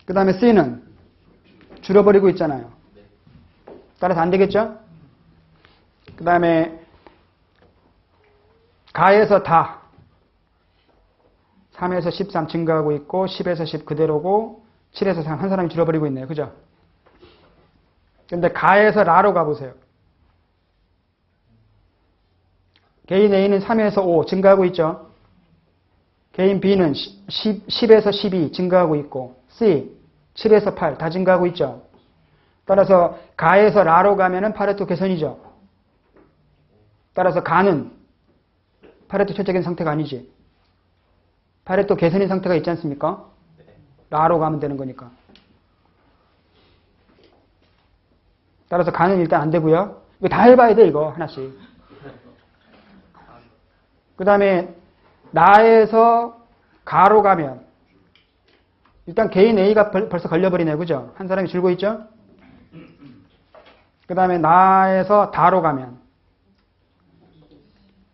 그 다음에 C는 줄어버리고 있잖아요. 따라서 안 되겠죠? 그 다음에 가에서 다 3에서 13 증가하고 있고 10에서 10 그대로고 7에서 3 한 사람이 줄어버리고 있네요. 그죠? 근데 가에서 라로 가보세요. 개인 A는 3에서 5 증가하고 있죠. 개인 B는 10에서 12 증가하고 있고 C 7에서 8 다 증가하고 있죠. 따라서 가에서 라로 가면은 파레토 개선이죠. 따라서 가는 파레토 최적인 상태가 아니지. 파레토 개선인 상태가 있지 않습니까? 라로 가면 되는 거니까. 따라서 가는 일단 안 되고요. 이거 다 해봐야 돼, 이거 하나씩. 그 다음에 나에서 가로 가면 일단 개인 A가 벌써 걸려버리네요. 그죠? 한 사람이 줄고 있죠? 그 다음에 나에서 다로 가면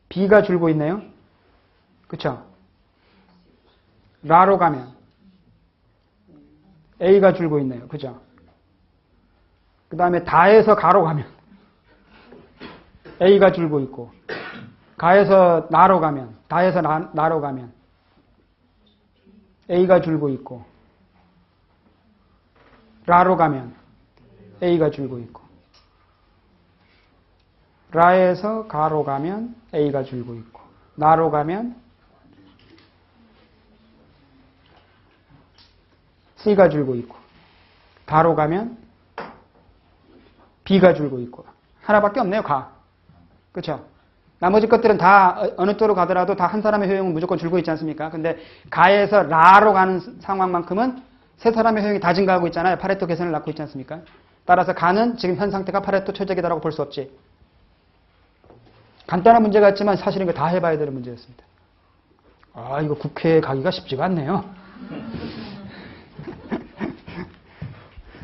B가 줄고 있네요. 그쵸? 라로 가면 A가 줄고 있네요. 그죠? 그 다음에 다에서 가로 가면 A가 줄고 있고 가에서 나로 가면 다에서 나로 가면 A가 줄고 있고 라로 가면 A가 줄고 있고 라에서 가로 가면 A가 줄고 있고 나로 가면 C가 줄고 있고 가로 가면 B가 줄고 있고 하나밖에 없네요. 가. 그렇죠? 나머지 것들은 다 어느 쪽으로 가더라도 다 한 사람의 효용은 무조건 줄고 있지 않습니까? 근데 가에서 라로 가는 상황만큼은 세 사람의 효용이 다 증가하고 있잖아요. 파레토 개선을 낳고 있지 않습니까? 따라서 가는 지금 현 상태가 파레토 최적이다라고 볼 수 없지. 간단한 문제 같지만 사실은 이거 다 해봐야 되는 문제였습니다. 아, 이거 국회에 가기가 쉽지가 않네요.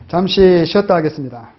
잠시 쉬었다 하겠습니다.